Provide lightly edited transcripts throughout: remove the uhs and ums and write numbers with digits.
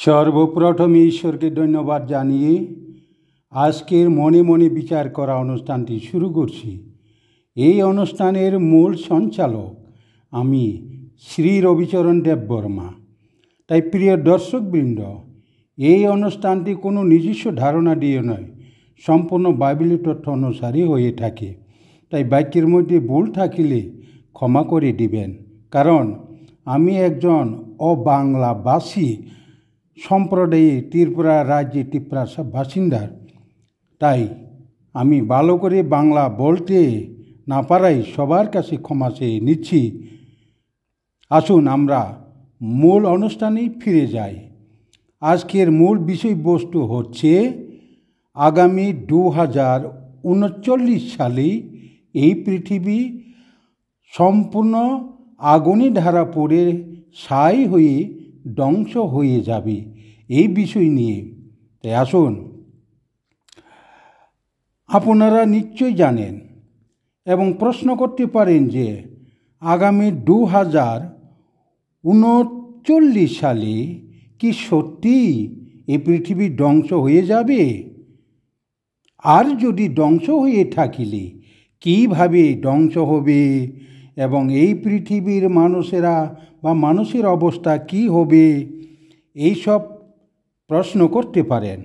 সর্বপ্রথম ঈশ্বরকে ধন্যবাদ জানিয়ে আজকের মনে মনে বিচার করা অনুষ্ঠানটি শুরু করছি। এই অনুষ্ঠানের মূল সঞ্চালক আমি শ্রী রবিচরণ দেববর্মা। তাই প্রিয় দর্শকবৃন্দ, এই অনুষ্ঠানটি কোনো নিজস্ব ধারণা দিয়ে নয়, সম্পূর্ণ বাইবেলের তথ্য অনুসারে হয়ে থাকে। তাই বাক্যের মধ্যে ভুল থাকিলে ক্ষমা করে দিবেন, কারণ আমি একজন অবাংলাভাষী সম্প্রদায়ে ত্রিপুরা রাজ্যে ত্রিপুরার বাসিন্দা। তাই আমি ভালো করে বাংলা বলতে না পারাই সবার কাছে ক্ষমা চেয়ে নিচ্ছি। আসুন আমরা মূল অনুষ্ঠানে ফিরে যাই। আজকের মূল বিষয়বস্তু হচ্ছে আগামী 2039 সালে এই পৃথিবী সম্পূর্ণ আগুনে ধারা পড়ে ছাই হয়ে ধ্বংস হয়ে যাবে, এই বিষয় নিয়ে। তাই আসুন, আপনারা নিশ্চয়ই জানেন এবং প্রশ্ন করতে পারেন যে আগামী 2039 সালে কি সত্যি এই পৃথিবী ধ্বংস হয়ে যাবে? আর যদি ধ্বংস হয়ে থাকিলে কীভাবে ধ্বংস হবে এবং এই পৃথিবীর মানুষেরা বা মানুষের অবস্থা কি হবে, এইসব প্রশ্ন করতে পারেন।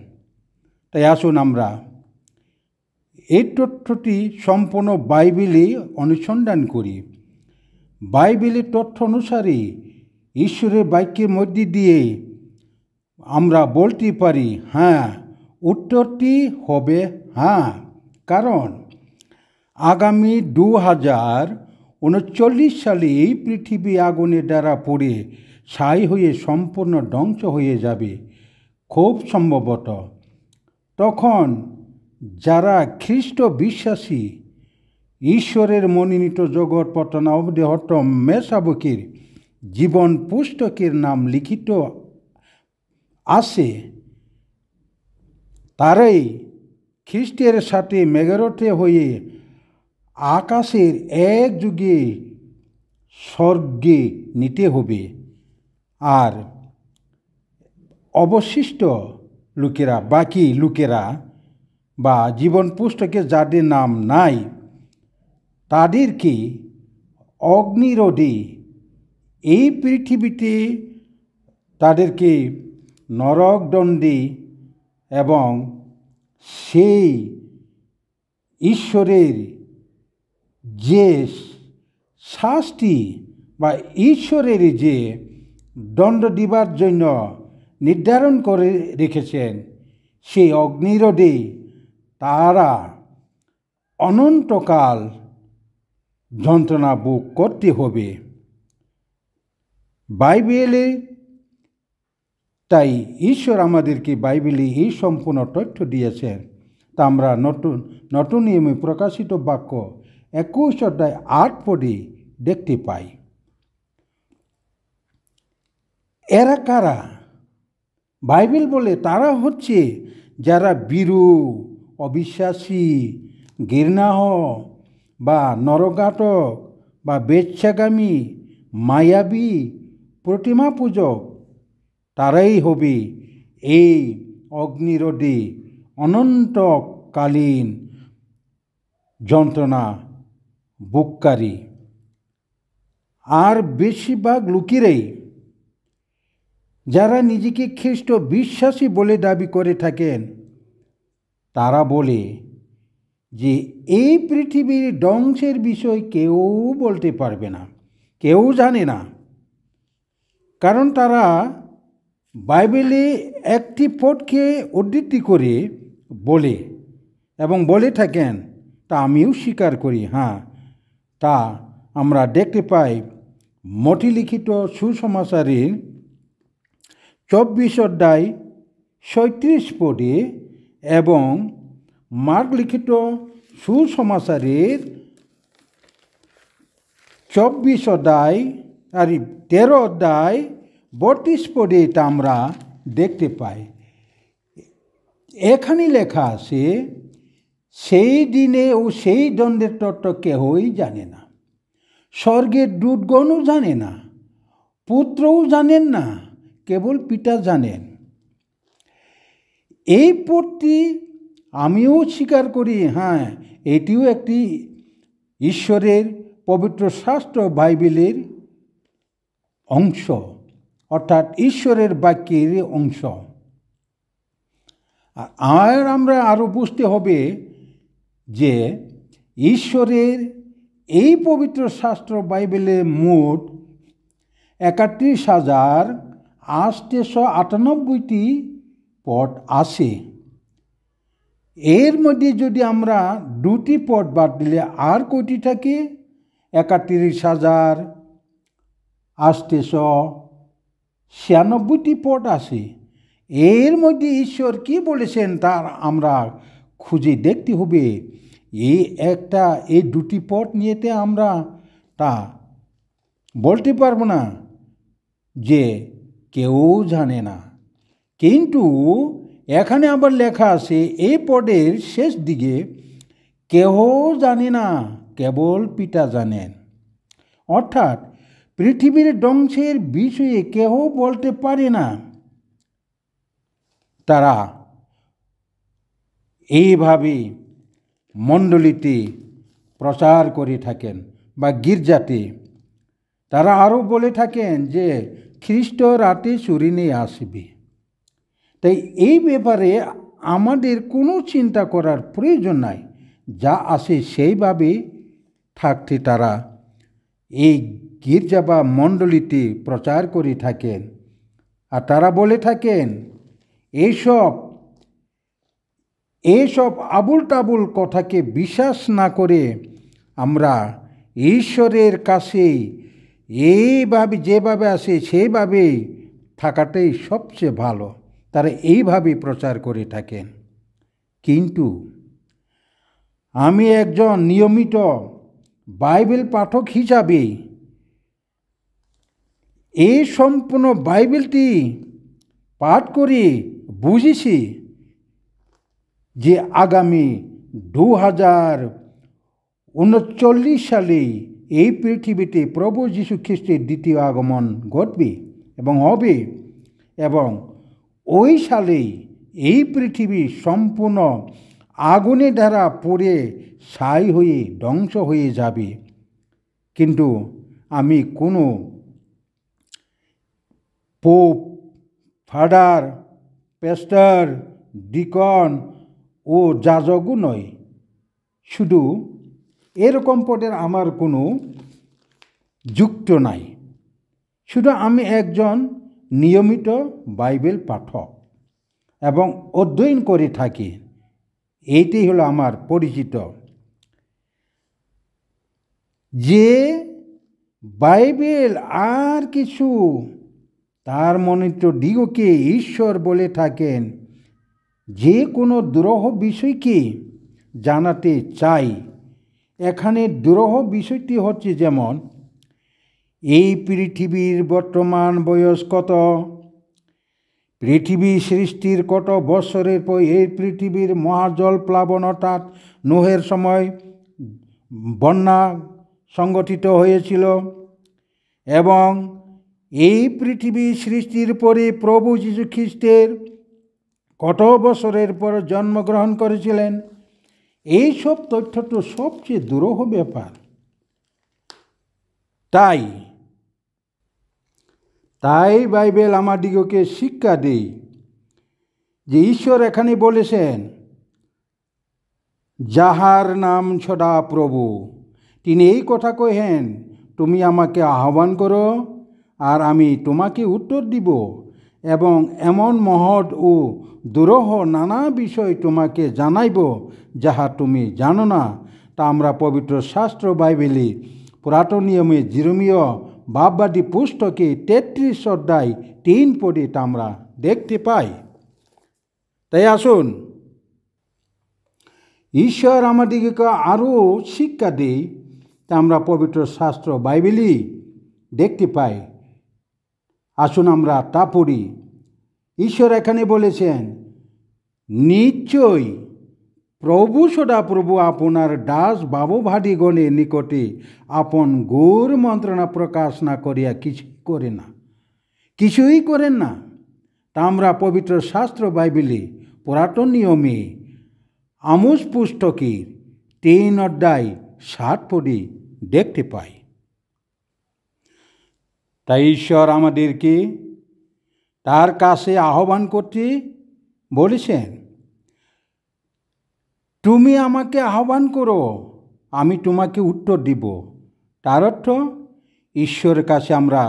তাই আসুন আমরা এই তথ্যটি সম্পূর্ণ বাইবেলে অনুসন্ধান করি। বাইবেলের তথ্য অনুসারে ঈশ্বরের বাক্যের মধ্যে দিয়ে আমরা বলতে পারি হ্যাঁ, উত্তরটি হবে হ্যাঁ। কারণ আগামী 2039 সালে এই পৃথিবী আগুনের দ্বারা পড়ে ছাই হয়ে সম্পূর্ণ ধ্বংস হয়ে যাবে। খুব সম্ভবত তখন যারা খ্রিস্ট বিশ্বাসী, ঈশ্বরের মনোনীত জগৎ পতনা অবদেহত মেষাবকের জীবন পুস্তকের নাম লিখিত আছে, তারাই খ্রিস্টের সাথে মেঘরথে হয়ে আকাশের এক যুগে স্বর্গে নিতে হবে। আর অবশিষ্ট লোকেরা, বাকি লোকেরা বা জীবন পুস্তকে যাদের নাম নাই, তাদেরকে অগ্নিরোধে এই পৃথিবীতে তাদেরকে নরকদণ্ডে এবং সেই ঈশ্বরের যে শাস্তি বা ঈশ্বরের যে দণ্ড দিবার জন্য নির্ধারণ করে রেখেছেন, সেই অগ্নিরোধে তারা অনন্তকাল যন্ত্রণা ভোগ করতে হবে। বাইবেলে তাই ঈশ্বর আমাদেরকে বাইবেলে এই সম্পূর্ণ তথ্য দিয়েছেন। তা আমরা নতুন নিয়মে প্রকাশিত বাক্য 21 অধ্যায় 8 পদে দেখতে পাই। এরা কারা? বাইবেল বলে তারা হচ্ছে যারা ভীরু, অবিশ্বাসী, ঘৃণাহ বা নরঘাতক বা বেশ্যাগামী, মায়াবী, প্রতিমা পূজক। তারাই হবে এই অগ্নিরোধে অনন্তকালীন যন্ত্রণা ভোগকারী। আর বেশিরভাগ লোকেরাই যারা নিজেকে খ্রিস্ট বিশ্বাসী বলে দাবি করে থাকেন, তারা বলে যে এই পৃথিবীর ধ্বংসের বিষয় কেউ বলতে পারবে না, কেউ জানে না। কারণ তারা বাইবেলে একটি পদকে উদ্ধৃতি করে বলে এবং বলে থাকেন, তা আমিও স্বীকার করি। হ্যাঁ, তা আমরা দেখতে পাই মথি লিখিত সুসমাচারের 24 অধ্যায় 37 পদে এবং মার্ক লিখিত সুসমাচারের 24 অধ্যায় আর 13 অধ্যায় 32 পদে এটা আমরা দেখতে পাই। এখানে লেখা আছে, সেই দিনে ও সেই দণ্ডের তত্ত্ব কেহই জানে না, স্বর্গের দূতগণও জানে না, পুত্রও জানেন না, কেবল পিতা জানেন। এই পদটি আমিও স্বীকার করি, হ্যাঁ, এটিও একটি ঈশ্বরের পবিত্র শাস্ত্র বাইবেলের অংশ, অর্থাৎ ঈশ্বরের বাক্যের অংশ। আর আমরা আরও বুঝতে হবে যে ঈশ্বরের এই পবিত্র শাস্ত্র বাইবেলে মোট 31,898টি পদ আছে। এর মধ্যে যদি আমরা 2টি পদ বাদ দিলে আর কয়টি থাকে? 31,896টি পদ আছে। এর মধ্যে ঈশ্বর কি বলেছেন তার আমরা খুঁজে দেখতে হবে। এই 2টি পদ নিয়েতে আমরা তা বলতে পারবো না যে কেউ জানে না, কিন্তু এখানে আবার লেখা আছে এই পদের শেষ দিকে, কেহ জানে না, কেবল পিতা জানেন। অর্থাৎ পৃথিবীর ধ্বংসের বিষয়ে কেহ বলতে পারে না। তারা এইভাবে মণ্ডলীতে প্রচার করে থাকেন বা গির্জাতে তারা আরও বলে থাকেন যে খ্রিস্ট রাতে চুরি নিয়ে আসবে। তাই এই ব্যাপারে আমাদের কোনো চিন্তা করার প্রয়োজন নাই। যা আসে সেইভাবে থাকতে তারা এই গির্জা বা মণ্ডলীতে প্রচার করে থাকেন। আর তারা বলে থাকেন এইসব আবুল তাবুল কথাকে বিশ্বাস না করে আমরা ঈশ্বরের কাছে এইভাবে যেভাবে আসে সেইভাবে থাকাটাই সবচেয়ে ভালো। তারা এইভাবে প্রচার করে থাকেন। কিন্তু আমি একজন নিয়মিত বাইবেল পাঠক হিসাবে এই সম্পূর্ণ বাইবেলটি পাঠ করে বুঝেছি যে আগামী 2039 সালে এই পৃথিবীতে প্রভু যীশু খ্রিস্টের দ্বিতীয় আগমন ঘটবে এবং হবে, এবং ওই সালেই এই পৃথিবী সম্পূর্ণ আগুনের দ্বারা পুড়ে ছাই হয়ে ধ্বংস হয়ে যাবে। কিন্তু আমি কোনো পোপ, ফাদার, প্যাস্টর, ডিকন ও যাজকও নয়। শুধু এরকম পদের আমার কোনো যুক্ত নাই। শুধু আমি একজন নিয়মিত বাইবেল পাঠক এবং অধ্যয়ন করে থাকি। এইটাই হলো আমার পরিচিত। যে বাইবেল আর কিছু তার মনোনীত দিগকে ঈশ্বর বলে থাকেন যে কোনো দুরূহ বিষয়কে জানাতে চাই। এখানে দুরূহ বিষয়টি হচ্ছে যেমন এই পৃথিবীর বর্তমান বয়স কত, পৃথিবী সৃষ্টির কত বৎসরের পর এই পৃথিবীর মহাজল প্লাবন অর্থাৎ নোহের সময় বন্যা সংগঠিত হয়েছিল, এবং এই পৃথিবী সৃষ্টির পরে প্রভু যীশু খ্রিস্টের কত বছরের পর জন্মগ্রহণ করেছিলেন। এইসব তথ্য তো সবচেয়ে দুরূহ ব্যাপার। তাই বাইবেল আমাদিগকে শিক্ষা দেয় যে ঈশ্বর এখানে বলেছেন, যাহার নাম ছড়া প্রভু, তিনি এই কথা কহেন, তুমি আমাকে আহ্বান করো আর আমি তোমাকে উত্তর দিব, এবং এমন মহৎ ও দুরূহ নানা বিষয় তোমাকে জানাইব যাহা তুমি জানো না। তা আমরা পবিত্র শাস্ত্র বাইবেলে পুরাতন নিয়মে জিরমীয় ভাববাদী পুস্তকে 33 অধ্যায় 3 পদে তা আমরা দেখতে পাই। তাই আসুন ঈশ্বর আমাদিগকে আরও শিক্ষা দেয়, তা আমরা পবিত্র শাস্ত্র বাইবেলই দেখতে পাই। আসুন আমরা তা পড়ি। ঈশ্বর এখানে বলেছেন, নিশ্চয় প্রভু সদাপ্রভু আপনার দাস ভাবভাদিগণের নিকটে আপন গৌর মন্ত্রণা প্রকাশ না করিয়া কিছুই করেন না। তা আমরা পবিত্র শাস্ত্র বাইবেলে পুরাতন নিয়মে আমোস পুস্তকের 3 অধ্যায় 7 পদে দেখতে পাই। তাই ঈশ্বর আমাদেরকে তার কাছে আহ্বান করতে বলেছেন, তুমি আমাকে আহ্বান করো, আমি তোমাকে উত্তর দিব। তার অর্থ ঈশ্বরের কাছে আমরা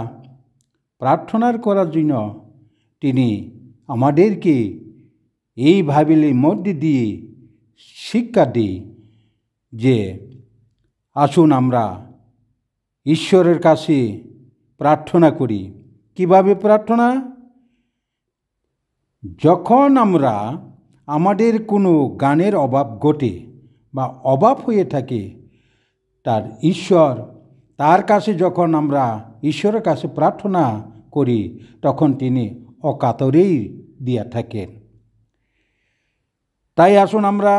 প্রার্থনা করার জন্য তিনি আমাদেরকে এই ভাবের মধ্যে দিয়ে শিক্ষা দিই যে আসুন আমরা ঈশ্বরের কাছে প্রার্থনা করি। কিভাবে প্রার্থনা? যখন আমরা আমাদের কোনো গানের অভাব ঘটে বা অভাব হয়ে থাকে, তার কাছে যখন আমরা ঈশ্বরের কাছে প্রার্থনা করি, তখন তিনি অকাতরেই দিয়া থাকেন। তাই আসুন আমরা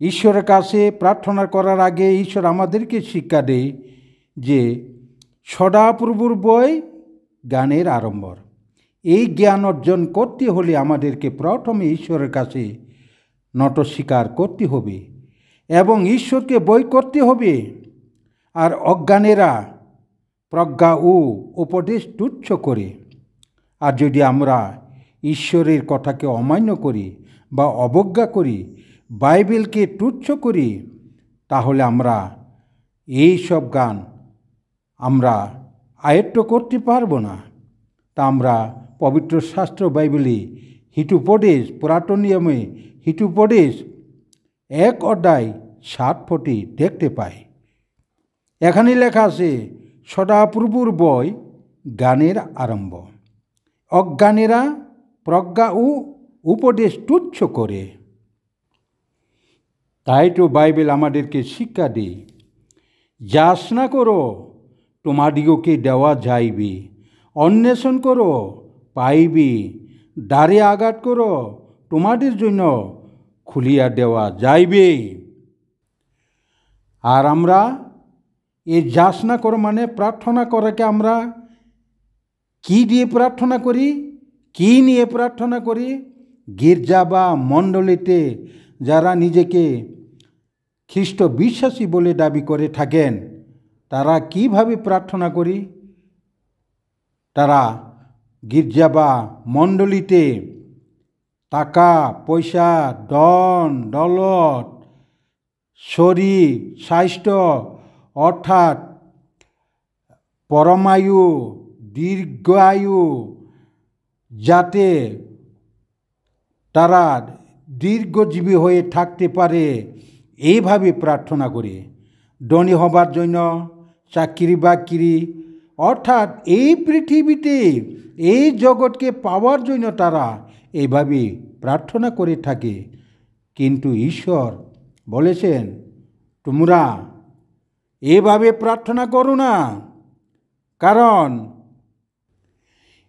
ঈশ্বরের কাছে প্রার্থনা করার আগে ঈশ্বর আমাদেরকে শিক্ষা দেয় যে সদাপ্রভুর বই গানের আড়ম্বর। এই জ্ঞান অর্জন করতে হলে আমাদেরকে প্রথমে ঈশ্বরের কাছে নত স্বীকার করতে হবে এবং ঈশ্বরকে বই করতে হবে। আর অজ্ঞানেরা প্রজ্ঞা ও উপদেশ তুচ্ছ করে। আর যদি আমরা ঈশ্বরের কথাকে অমান্য করি বা অবজ্ঞা করি, বাইবেলকে তুচ্ছ করি, তাহলে আমরা এই সব গান আমরা আয়ত্ত করতে পারবো না। তা আমরা পবিত্র শাস্ত্র বাইবেলে হিতোপদেশ, পুরাতন নিয়মে হিতোপদেশ 1 অধ্যায় 7 পদে দেখতে পাই। এখানে লেখা আছে, সদাপ্রভুর বই গানের আরম্ভ, অজ্ঞানেরা প্রজ্ঞা ও উপদেশ তুচ্ছ করে। তাই তো বাইবেল আমাদেরকে শিক্ষা দেয়, যাচনা করো তোমাদিগকে দেওয়া যাইবে, অন্বেষণ করো পাইবে, দ্বারে আঘাত করো তোমাদের জন্য খুলিয়া দেওয়া যাইবে। আর আমরা এই যাচনা করো মানে প্রার্থনা করাকে আমরা কি দিয়ে প্রার্থনা করি, কি নিয়ে প্রার্থনা করি? গির্জা বা মণ্ডলীতে যারা নিজেকে খ্রিস্ট বিশ্বাসী বলে দাবি করে থাকেন, তারা কিভাবে প্রার্থনা করি? তারা গির্জা বা মণ্ডলীতে টাকা পয়সা, ধন দৌলত, শরীর স্বাস্থ্য অর্থাৎ পরমায়ু দীর্ঘায়ু, যাতে তারা দীর্ঘজীবী হয়ে থাকতে পারে, এইভাবে প্রার্থনা করে। ধনী হবার জন্য, চাকরি বাকরি, অর্থাৎ এই পৃথিবীতে এই জগৎকে পাওয়ার জন্য তারা এইভাবে প্রার্থনা করে থাকে। কিন্তু ঈশ্বর বলেছেন, তোমরা এভাবে প্রার্থনা করো না, কারণ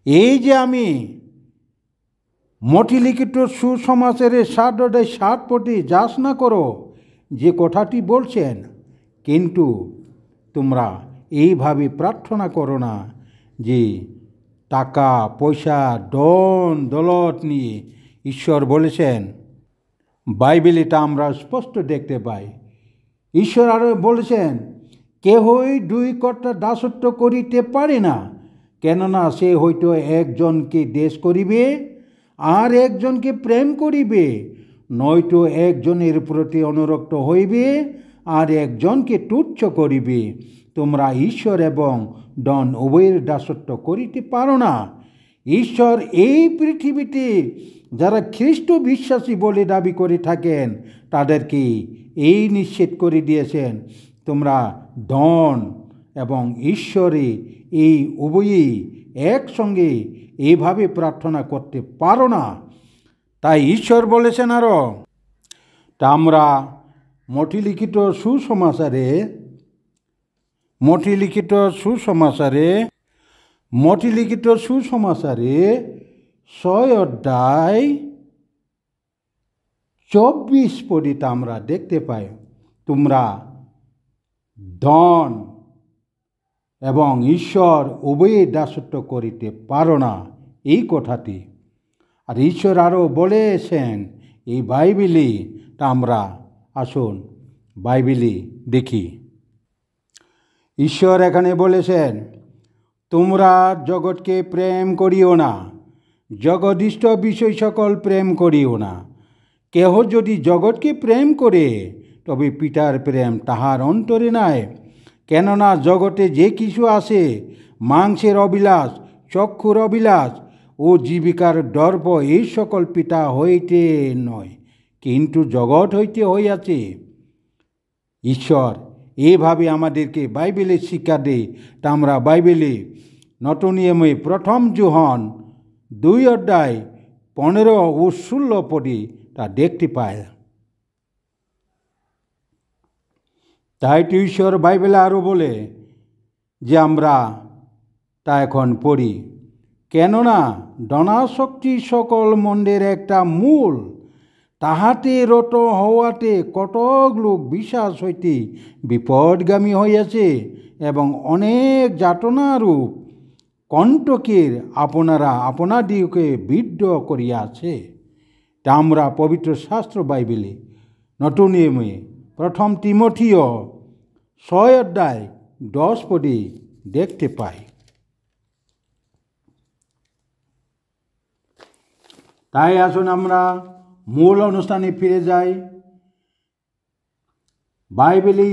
এই যে আমি মতিলিখিত সুসমাচারের 7 অধ্যায় 7 পদে যাচনা করো যে কথাটি বলছেন, কিন্তু তোমরা এইভাবে প্রার্থনা করো না যে টাকা পয়সা ধন দৌলত নিয়ে। ঈশ্বর বলেছেন, বাইবেলে এটা আমরা স্পষ্ট দেখতে পাই। ঈশ্বর আরও বলেছেন, কেহই 2 কর্তার দাসত্ব করিতে পারে না, কেননা সে হয়তো একজনকে দেশ করিবে আর একজনকে প্রেম করিবে, নয়তো একজনের প্রতি অনুরক্ত হইবে আর একজনকে তুচ্ছ করিবে। তোমরা ঈশ্বর এবং ধন উভয়ের দাসত্ব করিতে পারো না। ঈশ্বর এই পৃথিবীতে যারা খ্রিস্ট বিশ্বাসী বলে দাবি করে থাকেন, তাদেরকে এই নিষেধ করে দিয়েছেন, তোমরা ধন এবং ঈশ্বরে এই উভয়ই একসঙ্গে এইভাবে প্রার্থনা করতে পারো না। তাই ঈশ্বর বলেছেন আরও, তা আমরা মতিলিখিত সুসমাচারে 6 অধ্যায় 24 পদে আমরা দেখতে পাই, তোমরা ধন এবং ঈশ্বর উভয়ে দাসত্ব করিতে পারো না, এই কথাটি। আর ঈশ্বর আরও বলেছেন এই বাইবেলে, তা আমরা আসুন বাইবেলে দেখি। ঈশ্বর এখানে বলেছেন, তোমরা জগৎকে প্রেম করিও না, জগদিষ্ট বিষয় সকল প্রেম করিও না। কেহ যদি জগৎকে প্রেম করে, তবে পিতার প্রেম তাহার অন্তরে নাই। কেননা জগতে যে কিছু আছে, মাংসের অবিলাস, চক্ষুর অবিলাস ও জীবিকার দর্প, এই সকল পিতা হইতে নয়, কিন্তু জগৎ হইতে হইয়াছে। ঈশ্বর এভাবে আমাদেরকে বাইবেলের শিক্ষা দেয়। তা আমরা বাইবেলে নতুন নিয়মে 1 যোহন 2:15 ও 16 পদে তা দেখতে পাই। তাই তো ঈশ্বর বাইবেলে আরও বলে যে আমরা তা এখন পড়ি, কেননা ধনাসক্তি সকল মন্দের একটা মূল, তাহাতে রত হওয়াতে কতক লোক বিশ্বাস হইতে বিপদগামী হইয়াছে, এবং অনেক যাতনারূপ কণ্টকের আপনারা আপনাদিগকে বিদ্ধ করিয়াছে। তা আমরা পবিত্র শাস্ত্র বাইবেলে নতুন নিয়মে 1 তিমথিও 6:10 পদে দেখতে পাই। তাই আসুন আমরা মূল অনুষ্ঠানে ফিরে যাই। বাইবেলে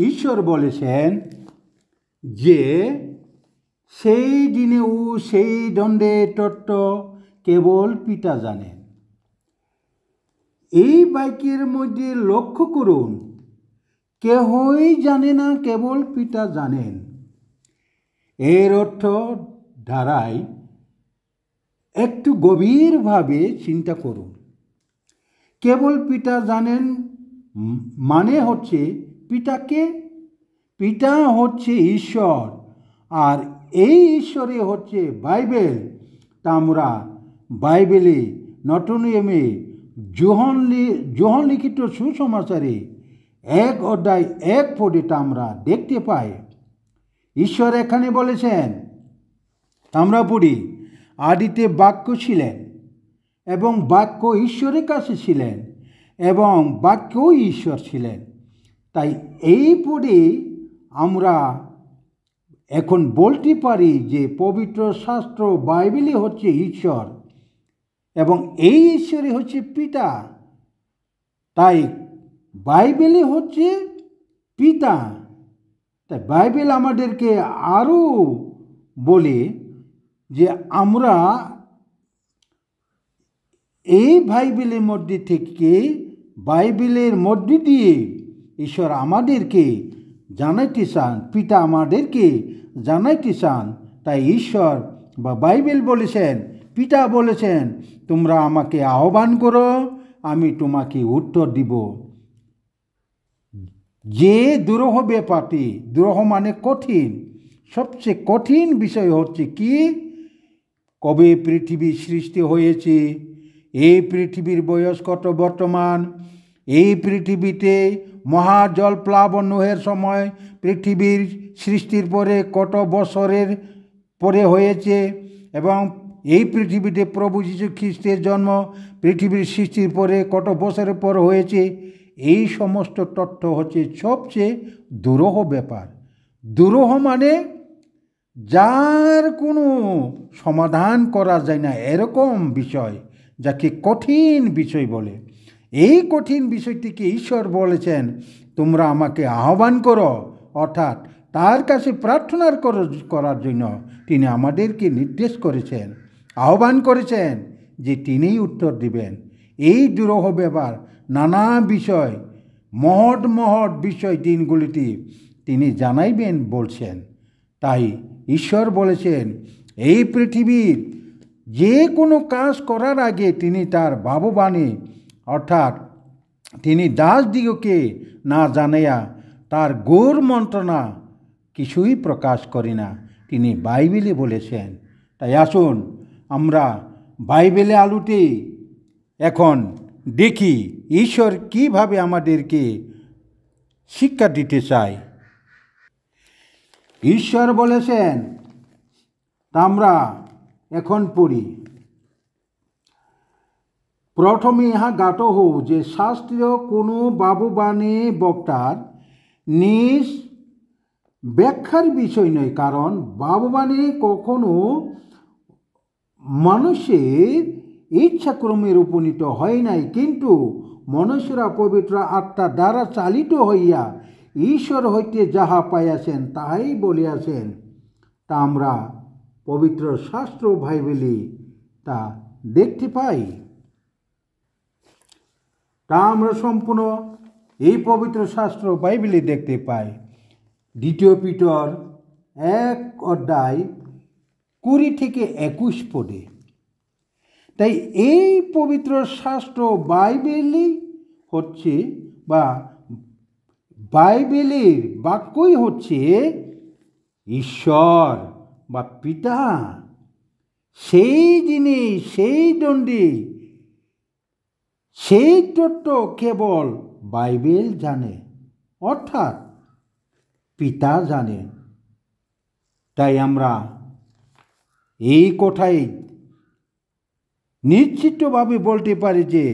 ঈশ্বর বলেছেন যে সেই দিনে ও সেই দণ্ডে তত্ত্ব কেবল পিতা জানেন। এই বাক্যের মধ্যে লক্ষ্য করুন, কেহই জানে না, কেবল পিতা জানেন। এর অর্থ দ্বারাই একটু গভীরভাবে চিন্তা করুন। কেবল পিতা জানেন মানে হচ্ছে পিতাকে, পিতা হচ্ছে ঈশ্বর, আর এই ঈশ্বরে হচ্ছে বাইবেল। তা আমরা বাইবেলে নতুন নিয়মে যোহন লিখিত সুসমাচারে 1:1 পদে তা আমরা দেখতে পাই। ঈশ্বর এখানে বলেছেন, আমরা পড়ি, আদিতে বাক্য ছিলেন, এবং বাক্য ঈশ্বরের কাছে ছিলেন, এবং বাক্যই ঈশ্বর ছিলেন। তাই এই পদে আমরা এখন বলতে পারি যে পবিত্র শাস্ত্র বাইবেলই হচ্ছে ঈশ্বর, এবং এই ঈশ্বরই হচ্ছে পিতা। তাই বাইবেলই হচ্ছে পিতা। তাই বাইবেল আমাদেরকে আরও বলে যে আমরা এই বাইবেলের মধ্যে থেকে, বাইবেলের মধ্যে দিয়ে ঈশ্বর আমাদেরকে জানাইতে চান, পিতা আমাদেরকে জানাইতে চান। তাই ঈশ্বর বা বাইবেল বলেছেন, পিতা বলেছেন, তোমরা আমাকে আহ্বান করো, আমি তোমাকে উত্তর দিব। যে দুরূহ ব্যাপারটি, দুরূহ মানে কঠিন, সবচেয়ে কঠিন বিষয় হচ্ছে কি, কবে পৃথিবী সৃষ্টি হয়েছে, এই পৃথিবীর বয়স কত বর্তমান, এই পৃথিবীতে মহাজল প্লাবন নোহের সময় পৃথিবীর সৃষ্টির পরে কত বছরের পরে হয়েছে, এবং এই পৃথিবীতে প্রভু যীশু খ্রিস্টের জন্ম পৃথিবীর সৃষ্টির পরে কত বছরের পর হয়েছে। এই সমস্ত তথ্য হচ্ছে সবচেয়ে দুরূহ ব্যাপার। দুরূহ মানে যার কোনো সমাধান করা যায় না, এরকম বিষয়, যাকে কঠিন বিষয় বলে। এই কঠিন বিষয়টিকে ঈশ্বর বলেছেন, তোমরা আমাকে আহ্বান করো, অর্থাৎ তার কাছে প্রার্থনা করার জন্য তিনি আমাদেরকে নির্দেশ করেছেন, আহ্বান করেছেন যে তিনিই উত্তর দিবেন। এই দুরূহ ব্যাপার, নানা বিষয়, মহৎ মহৎ বিষয় দিনগুলিতে তিনি জানাইবেন বলছেন। তাই ঈশ্বর বলেছেন, এই পৃথিবীর যে কোনো কাজ করার আগে তিনি তার ভাববাণী, অর্থাৎ তিনি দাসদিগকে না জানাইয়া তার গৌর মন্ত্রণা কিছুই প্রকাশ করি না, তিনি বাইবেলে বলেছেন। তাই আসুন আমরা বাইবেলে আলোতে এখন দেখি ঈশ্বর কিভাবে আমাদেরকে শিক্ষা দিতে চায়। ঈশ্বর বলেছেন, তা আমরা এখন পড়ি, প্রথমে ইহা জ্ঞাত হও যে শাস্ত্রীয় কোনো বাবুবাণী বক্তার নিজ ব্যাখ্যার বিষয় নয়, কারণ বাবুবাণী কখনো মানুষের ইচ্ছাক্রমে উপনীত হয় নাই, কিন্তু মনুষ্যরা পবিত্র আত্মা দ্বারা চালিত হইয়া ঈশ্বর হইতে যাহা পাইয়াছেন তাহাই বলিয়াছেন। তা আমরা পবিত্র শাস্ত্র বাইবেলে তা দেখতে পাই। তা আমরা সম্পূর্ণ এই পবিত্র শাস্ত্র বাইবেলে দেখতে পাই। 2 পিতর 1:20-21 পদে। তাই এই পবিত্র শাস্ত্র বাইবেলই হচ্ছে বা বাইবেলের বাক্যই হচ্ছে ঈশ্বর বা পিতা, সেই জিনিস, সেই দণ্ডে, সেই তত্ত্ব কেবল বাইবেল জানে, অর্থাৎ পিতা জানে। তাই আমরা এই কথাই নিশ্চিতভাবে বলতে পারি যে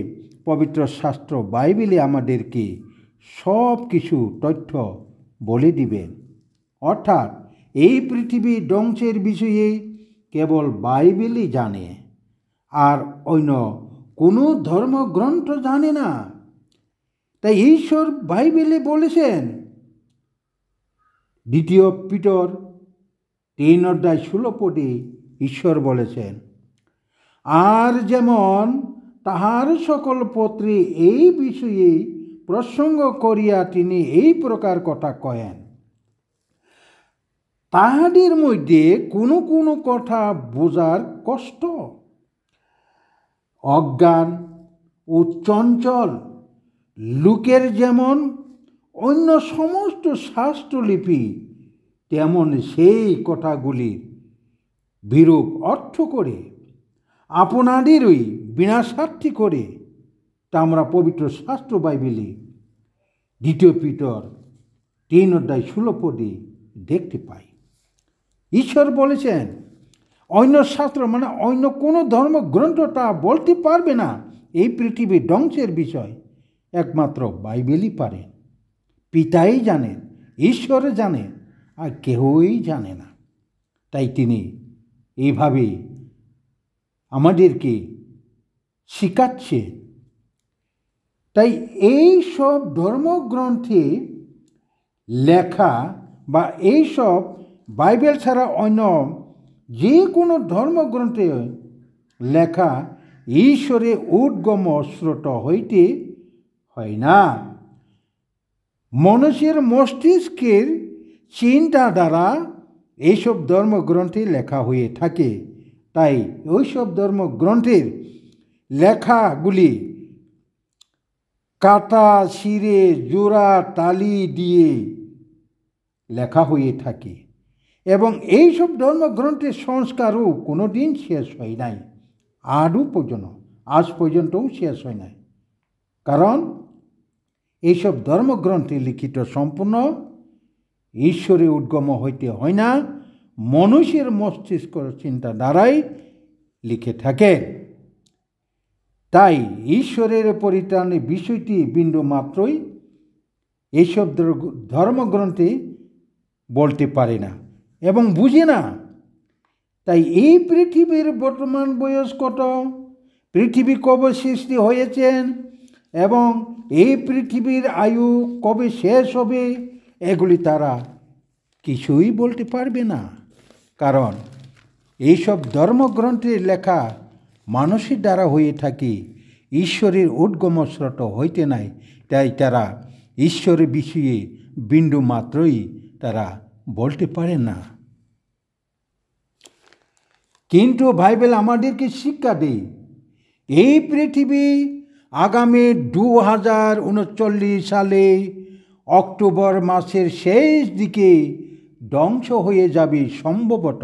পবিত্র শাস্ত্র বাইবেলে আমাদেরকে সব কিছু তথ্য বলে দিবেন। অর্থাৎ এই পৃথিবীর ধ্বংসের বিষয়ে কেবল বাইবেলই জানে, আর অন্য কোনো ধর্মগ্রন্থ জানে না। তাই ঈশ্বর বাইবেলে বলেছেন, 2 পিতর 3:16 ঈশ্বর বলেছেন, আর যেমন তাহার সকল পত্রে এই বিষয়ে প্রসঙ্গ করিয়া তিনি এই প্রকার কথা কয়েন, তাহাদের মধ্যে কোনো কোনো কথা বোঝার কষ্ট, অজ্ঞান ও চঞ্চল লোকের যেমন অন্য সমস্ত শাস্ত্রলিপি, তেমন সেই কথাগুলির বিরূপ অর্থ করে আপনাদেরই বিনাশার্থী করে। তা আমরা পবিত্র শাস্ত্র বাইবেলে 2 পিতর 3:16 দেখতে পাই। ঈশ্বর বলেছেন অন্য শাস্ত্র মানে অন্য কোনো ধর্মগ্রন্থ তা বলতে পারবে না এই পৃথিবীর ধ্বংসের বিষয়, একমাত্র বাইবেলই পারে। পিতাই জানেন, ঈশ্বর জানেন, আর কেউই জানে না। তাই তিনি এইভাবে আমাদেরকে শিখাচ্ছে। তাই এই সব ধর্মগ্রন্থে লেখা বা এই সব বাইবেল ছাড়া অন্য যে কোনো ধর্মগ্রন্থে লেখা ঈশ্বরের উদ্গম স্রোত হইতে হয় না, মানুষের মস্তিষ্কের চিন্তা দ্বারা এইসব ধর্মগ্রন্থে লেখা হয়ে থাকে। তাই ওইসব ধর্মগ্রন্থের লেখাগুলি কাটা ছিঁড়ে জোড়া তালি দিয়ে লেখা হয়ে থাকে, এবং এইসব ধর্মগ্রন্থের সংস্কারও কোনো দিন শেষ হয় নাই, আজ পর্যন্তও শেষ হয় নাই। কারণ এইসব ধর্মগ্রন্থে লিখিত সম্পূর্ণ ঈশ্বরের উদ্গম হইতে হয় না, মানুষের মস্তিষ্ক চিন্তা দ্বারাই লিখে থাকে। তাই ঈশ্বরের পরিত্রাণের বিষয়টি বিন্দু মাত্রই এইসব ধর্মগ্রন্থে বলতে পারে না এবং বুঝে না। তাই এই পৃথিবীর বর্তমান বয়স কত, পৃথিবী কবে সৃষ্টি হয়েছেন এবং এই পৃথিবীর আয়ু কবে শেষ হবে, এগুলি তারা কিছুই বলতে পারবে না। কারণ এইসব ধর্মগ্রন্থের লেখা মানুষের দ্বারা হয়ে থাকে, ঈশ্বরের উদ্গম স্রোত হইতে নাই। তাই তারা ঈশ্বরের বিষয়ে বিন্দু মাত্রই তারা বলতে পারে না। কিন্তু বাইবেল আমাদেরকে শিক্ষা দেয় এই পৃথিবী আগামী 2039 সালে অক্টোবর মাসের শেষ দিকে ধ্বংস হয়ে যাবে সম্ভবত।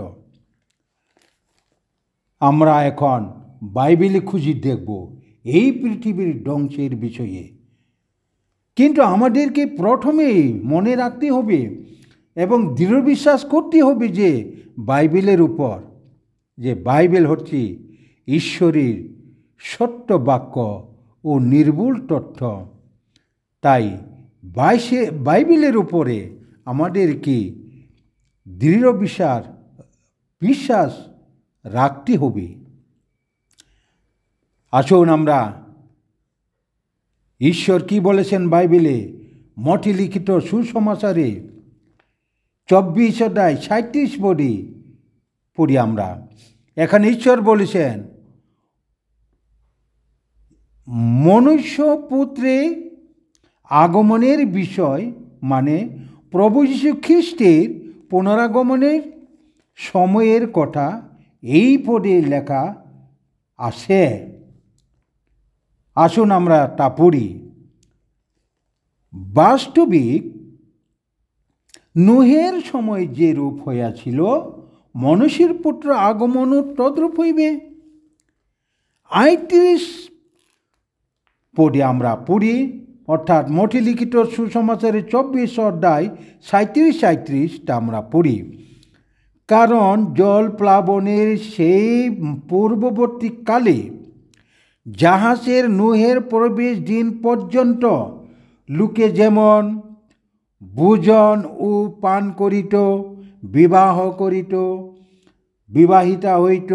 আমরা এখন বাইবেলে খুঁজে দেখব এই পৃথিবীর ধ্বংসের বিষয়ে। কিন্তু আমাদেরকে প্রথমেই মনে রাখতে হবে এবং দৃঢ় বিশ্বাস করতে হবে যে বাইবেলের উপর, যে বাইবেল হচ্ছে ঈশ্বরের সত্য বাক্য ও নির্ভুল তথ্য। তাই বাইবেলের উপরে আমাদের কি দৃঢ় বিশ্বাস রাখতে হবে। আসুন আমরা ঈশ্বর কি বলেছেন বাইবেলে মঠে লিখিত সুসমাচারে 24 অধ্যায় 37 পড়ি আমরা। এখানে ঈশ্বর বলেছেন, মনুষ্যপুত্রে আগমনের বিষয় মানে প্রভু যীশু খ্রিস্টের পুনরাগমনের সময়ের কথা এই পদে লেখা আছে। আসুন আমরা তা পড়ি। বাস্তবিক নোহের সময় যে রূপ হইয়াছিল, মনুষ্যের পুত্র আগমনও তদ্রূপ হইবে। 38 পদে আমরা পড়ি, অর্থাৎ মঠে লিখিত সুসমাচারের 24 অধ্যায় 37-38 আমরা পড়ি। কারণ জল প্লাবনের সেই পূর্ববর্তী কালে জাহাজের নোহের প্রবেশ দিন পর্যন্ত লোকে যেমন ভোজন ও পান করিত, বিবাহ করিত, বিবাহিতা হইত,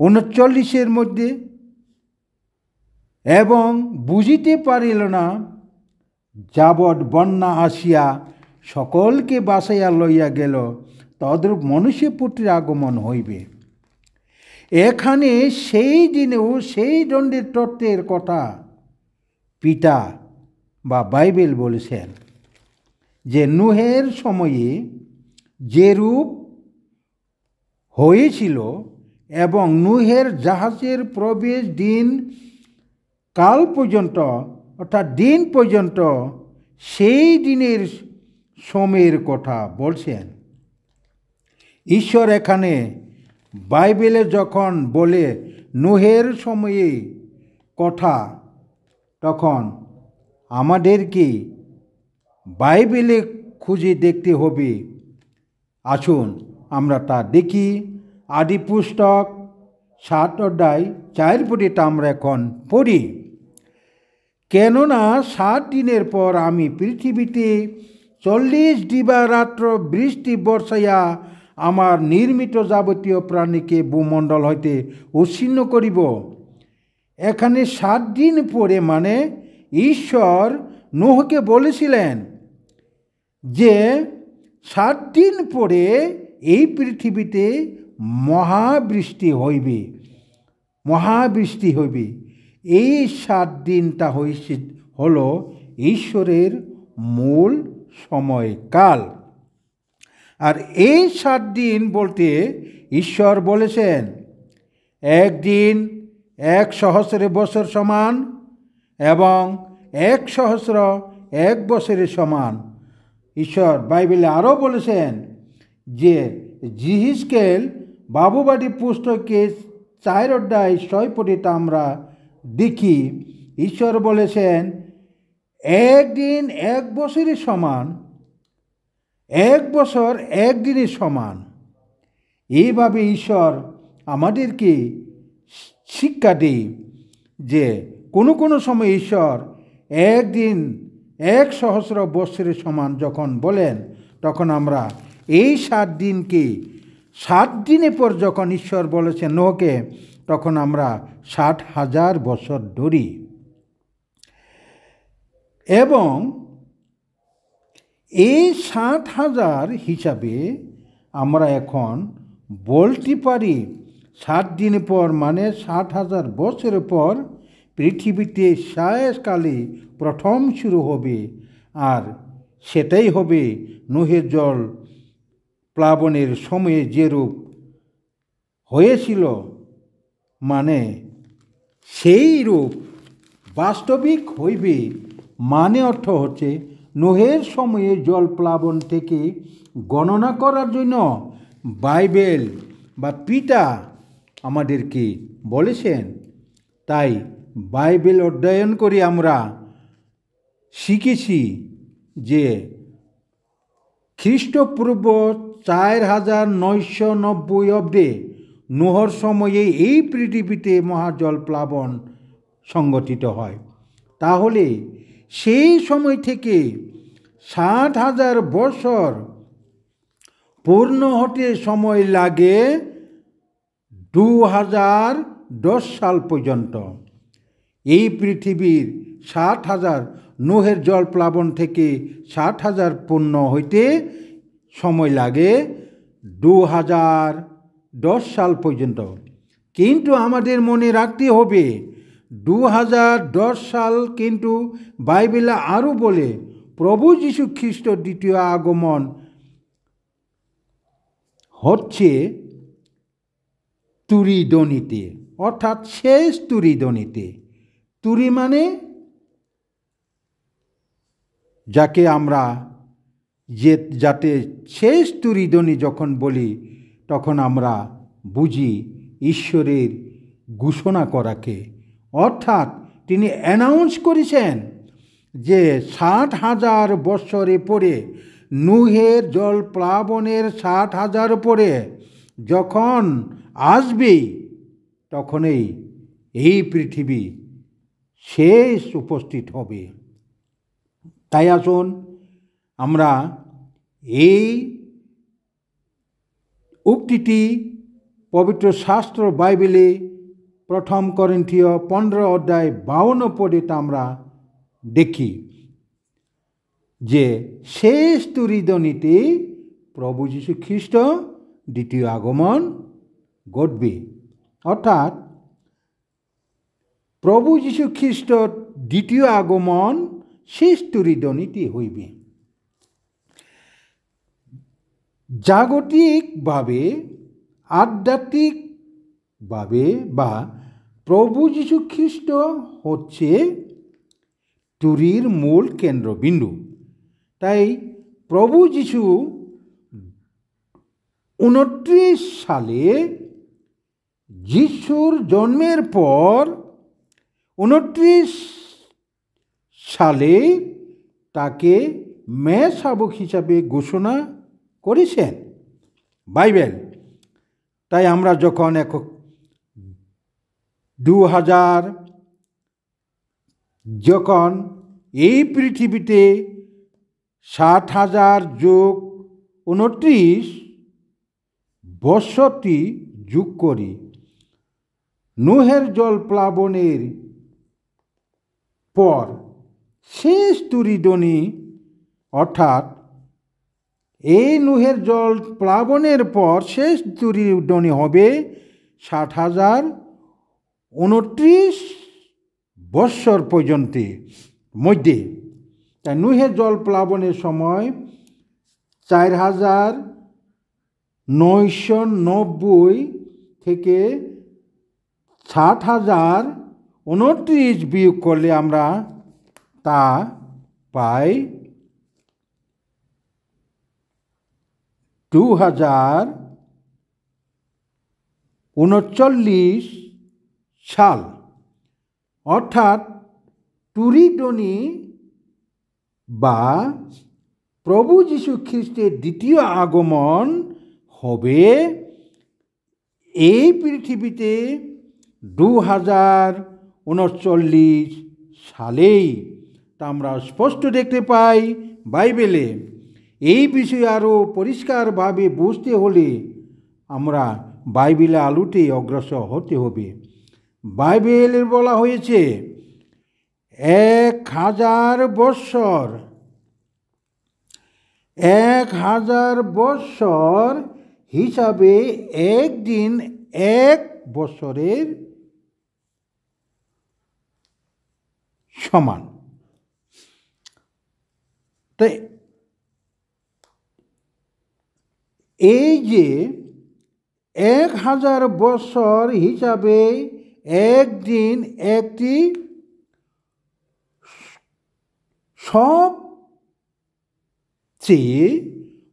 39 মধ্যে, এবং বুঝিতে পারিল না যাবৎ বন্যা আসিয়া সকলকে বাসাইয়া লইয়া গেল, তদ্রূপ মনুষ্যপুত্রের আগমন হইবে। এখানে সেই দিনেও সেই দণ্ডের তত্ত্বের কথা পিতা বা বাইবেল বলেছেন যে নোহের সময়ে যে রূপ হয়েছিল এবং নোহের জাহাজের প্রবেশ দিন কাল পর্যন্ত, অর্থাৎ দিন পর্যন্ত সেই দিনের সময়ের কথা বলছেন ঈশ্বর। এখানে বাইবেলে যখন বলে নোহের সময়ে কথা, তখন আমাদেরকে বাইবেলে খুঁজে দেখতে হবে। আসুন আমরা তা দেখি। আদি পুস্তক 7 অধ্যায় 4 পদটা আমরা এখন পড়ি। কেননা 7 দিনের পর আমি পৃথিবীতে 40 দিবারাত্র বৃষ্টি বর্ষাইয়া আমার নির্মিত যাবতীয় প্রাণীকে ভূমণ্ডল হইতে উচ্ছিন্ন করিব। এখানে 7 দিন পরে মানে ঈশ্বর নোহকে বলেছিলেন যে 7 দিন পরে এই পৃথিবীতে মহাবৃষ্টি হইবে। এই 7 দিনটা হলো ঈশ্বরের মূল সময়কাল। আর এই 7 দিন বলতে ঈশ্বর বলেছেন একদিন 1,000 বছর সমান এবং 1,000 বছরের সমান। ঈশ্বর বাইবেলে আরও বলেছেন যে জিহিজকেল বাবুবাড়ি পুস্তকে 4 অধ্যায় 6 পদটা আমরা দেখি। ঈশ্বর বলেছেন একদিন 1 বছরের সমান, 1 বছর 1 দিনের সমান। এইভাবে ঈশ্বর আমাদেরকে শিক্ষা দেয় যে কোনো সময় ঈশ্বর একদিন 1,000 বছরের সমান যখন বলেন, তখন আমরা এই 7 দিনকে 7 দিনের পর যখন ঈশ্বর বলেছেন নোহকে, তখন আমরা 60,000 বছর ধরি। এবং এই 60,000 হিসাবে আমরা এখন বলতে পারি 7 দিন পর মানে 60,000 বছরের পর পৃথিবীতে শেষকালে প্রথম শুরু হবে। আর সেটাই হবে নোহের জল প্লাবনের সময়ে যে রূপ হয়েছিল, মানে সেই রূপ বাস্তবিক হইবে। মানে অর্থ হচ্ছে নোহের সময়ে জল প্লাবন থেকে গণনা করার জন্য বাইবেল বা পিতা আমাদেরকে বলেছেন। তাই বাইবেল অধ্যয়ন করে আমরা শিখেছি যে খ্রিস্টপূর্ব 4,990 অব্দে নোহর সময়ে এই পৃথিবীতে মহাজল প্লাবন সংগঠিত হয়। তাহলে সেই সময় থেকে 60,000 বছর পূর্ণ হতে সময় লাগে 2010 সাল পর্যন্ত। এই পৃথিবীর 60,000 নোহের জল প্লাবন থেকে 60,000 পূর্ণ হইতে সময় লাগে 2010 সাল পর্যন্ত। কিন্তু আমাদের মনে রাখতে হবে 2010 সাল কিন্তু বাইবেলে আরও বলে প্রভু যীশু খ্রিস্টর দ্বিতীয় আগমন হচ্ছে তুরিদনিতে, অর্থাৎ শেষ তুরিদনিতে। তুরি মানে যাকে আমরা যাতে শেষ তুরিদনি যখন বলি তখন আমরা বুঝি ঈশ্বরের ঘোষণা করাকে, অর্থাৎ তিনি অ্যানাউন্স করেছেন যে 60,000 বৎসরে পরে নুহের জল প্লাবনের 60,000 পরে যখন আসবে তখনই এই পৃথিবী শেষ উপস্থিত হবে। তাই আসুন আমরা এই উক্তিটি পবিত্র শাস্ত্র বাইবেলে 1 করিন্থীয় 15 অধ্যায় 52 পদে আমরা দেখি যে শেষ তুরিদনিতে প্রভু যীশু খ্রিস্ট দ্বিতীয় আগমন ঘটবে, অর্থাৎ প্রভু যীশু খ্রিস্ট দ্বিতীয় আগমন শেষ তুরিদনিতে হইবে। জাগতিকভাবে আধ্যাত্মিকভাবে বা প্রভু যীশু খ্রিস্ট হচ্ছে তুরির মূল কেন্দ্রবিন্দু। তাই প্রভু যীশু 29 সালে যিশুর জন্মের পর 29 সালে তাকে মেষশাবক হিসাবে ঘোষণা করেছেন বাইবেল। তাই আমরা যখন 2000 যখন এই পৃথিবীতে 60,000 যোগ 29 বৎসরটি যোগ করি, নোহের জল প্লাবনের পর শেষ তুরিদনি, অর্থাৎ এই নোহের জল প্লাবনের পর শেষ তুরিদনি হবে 60,000 29 বৎসর পর্যন্ত মধ্যে। তাই নোহের জল প্লাবনের সময় 4,990 থেকে 60,029 বিয়োগ করলে আমরা তা পাই 2039 সাল, অর্থাৎ তুরিদনি বা প্রভু যীশু খ্রিস্টের দ্বিতীয় আগমন হবে এই পৃথিবীতে 2039 সালেই। তা আমরা স্পষ্ট দেখতে পাই বাইবেলে। এই বিষয়ে আরও পরিষ্কারভাবে বুঝতে হলে আমরা বাইবেলে আলোতে অগ্রসর হতে হবে। বাইবেলে বলা হয়েছে 1000 বৎসর 1000 বৎসর হিসাবে একদিন 1 বছরের সমান। তাই এই যে 1000 বৎসর হিসাবে একদিন একটি সবচেয়ে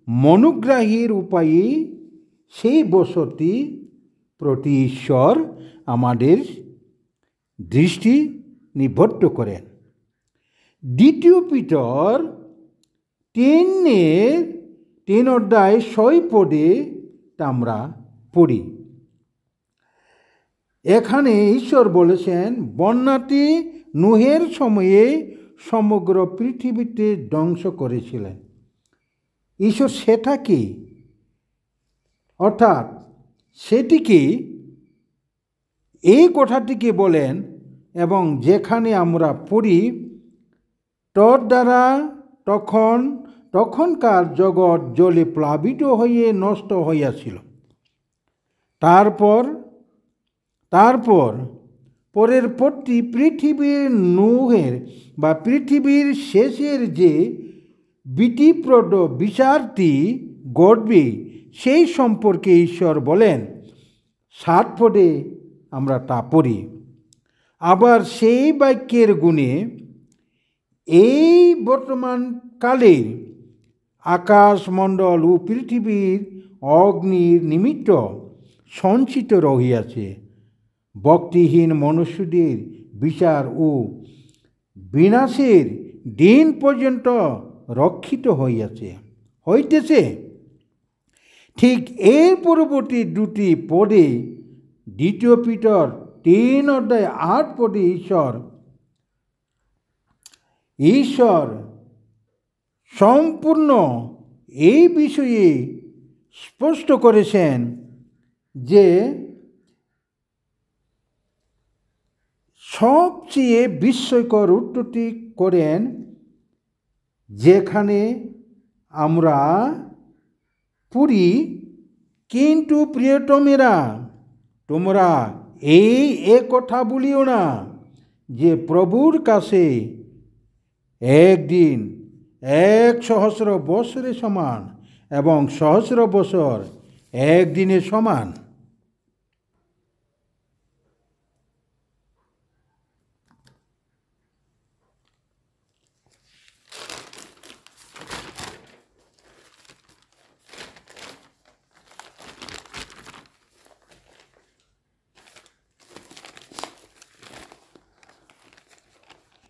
মনোগ্রাহীর উপায়ে সেই বছরটি প্রতি ঈশ্বর আমাদের দৃষ্টি নিবদ্ধ করেন। 2 পিতর 3 অধ্যায় 6 পদে আমরা পড়ি এখানে ঈশ্বর বলেছেন বন্যাটি নুহের সময়ে সমগ্র পৃথিবীতে ধ্বংস করেছিলেন। ঈশ্বর সেটা কি, অর্থাৎ সেটিকে এই কথাটিকে বলেন, এবং যেখানে আমরা পড়ি তোর দ্বারা তখনকার জগৎ জলে প্লাবিত হয়ে নষ্ট হইয়াছিল। তারপর পরের পরটি পৃথিবীর নুহের বা পৃথিবীর শেষের যে ভীতিপ্রদ বিচারটি ঘটবে সেই সম্পর্কে ঈশ্বর বলেন। 7 পদে আমরা তা পড়ি। আবার সেই বাক্যের গুণে এই বর্তমান কালের আকাশমণ্ডল ও পৃথিবীর অগ্নির নিমিত্ত সঞ্চিত রহিয়াছে, ভক্তিহীন মনুষ্যদের বিচার ও বিনাশের দিন পর্যন্ত রক্ষিত হইতেছে। ঠিক এর পরবর্তী 2টি পদে 2 পিতর 3 অধ্যায় 8 পদে ঈশ্বর সম্পূর্ণ এই বিষয়ে স্পষ্ট করেছেন যে সবচেয়ে বিস্ময়কর উত্তরটি করেন, যেখানে আমরা পড়ি, কিন্তু প্রিয়তমেরা তোমরা এই কথা বলিও না যে প্রভুর কাছে একদিন 1,000 বছরের সমান এবং 1,000 বছর একদিনের সমান।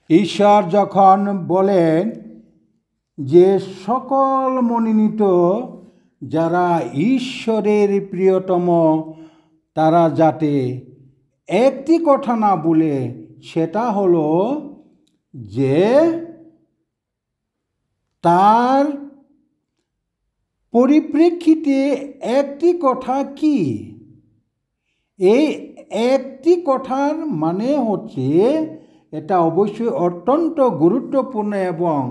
ঈশ্বর যখন বলেন যে সকল মনোনীত যারা ঈশ্বরের প্রিয়তম তারা যাতে একটি কথা না বলে, সেটা হলো যে তার পরিপ্রেক্ষিতে একটি কথা কি, এই একটি কথার মানে হচ্ছে এটা অবশ্যই অত্যন্ত গুরুত্বপূর্ণ, এবং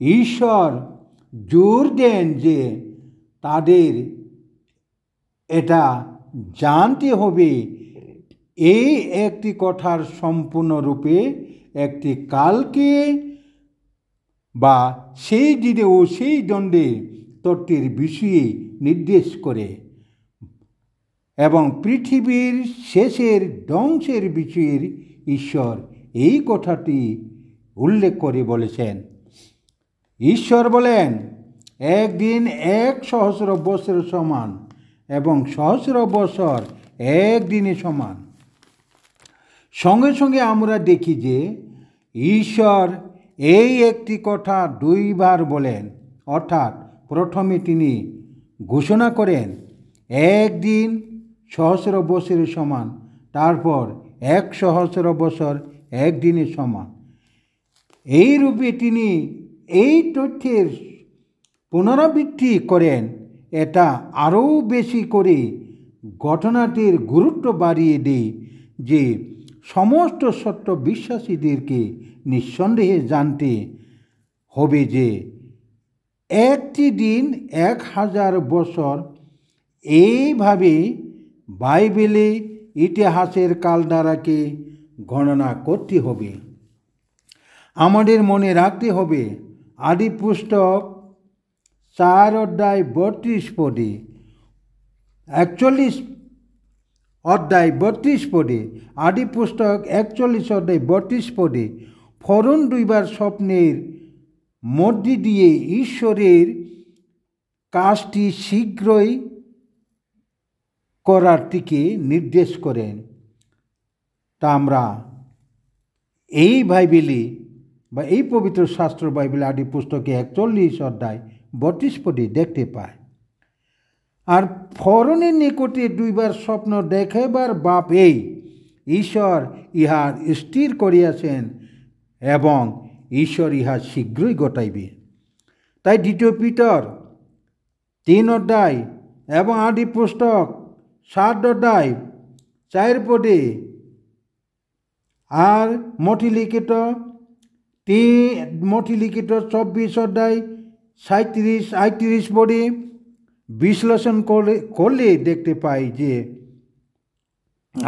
ঈশ্বর জোর দেন যে তাদের এটা জানতে হবে এই একটি কথার সম্পূর্ণরূপে একটি কালকে বা সেই দিনে ও সেই দণ্ডে তত্ত্বের বিষয়ে নির্দেশ করে, এবং পৃথিবীর শেষের ধ্বংসের বিষয়ের ঈশ্বর এই কথাটি উল্লেখ করে বলেছেন। ঈশ্বর বলেন একদিন 1,000 বছরের সমান এবং 1,000 বছর একদিনের সমান। সঙ্গে সঙ্গে আমরা দেখি যে ঈশ্বর এই একটি কথা 2 বার বলেন, অর্থাৎ প্রথমে তিনি ঘোষণা করেন একদিন 1,000 বছরের সমান, তারপর 1,000 বছর একদিনের সমান। এই রূপে তিনি এই তথ্যের পুনরাবৃত্তি করেন। এটা আরও বেশি করে ঘটনাটির গুরুত্ব বাড়িয়ে দেয় যে সমস্ত সত্য বিশ্বাসীদেরকে নিঃসন্দেহে জানতে হবে যে একটি দিন 1,000 বছর এইভাবে বাইবেলে ইতিহাসের কালধারাকে গণনা করতে হবে। আমাদের মনে রাখতে হবে আদি পুস্তক 4 অধ্যায় 32 পদে 41 অধ্যায় 32 পদে আদি পুস্তক 41 অধ্যায় 32 পদে ফরন 2 বার স্বপ্নের মধ্যে দিয়ে ঈশ্বরের কাজটি শীঘ্রই করার দিকে নির্দেশ করেন। তা আমরা এই বাইবেলে বা এই পবিত্র শাস্ত্র বাইবেলে আদি পুস্তকে 41 অধ্যায় 32 পদে দেখতে পাই। আর ফরনের নিকটে 2 বার স্বপ্ন দেখাবার বাপ এই ঈশ্বর ইহার স্থির করিয়াছেন এবং ঈশ্বর ইহা শীঘ্রই ঘটাইবে। তাই 2 পিতর 3 অধ্যায় এবং আদি পুস্তক 7 অধ্যায় 4 পদে আর মঠি লিখিত 24 অধ্যায় 37-38 পদে বিশ্লেষণ করলে দেখতে পাই যে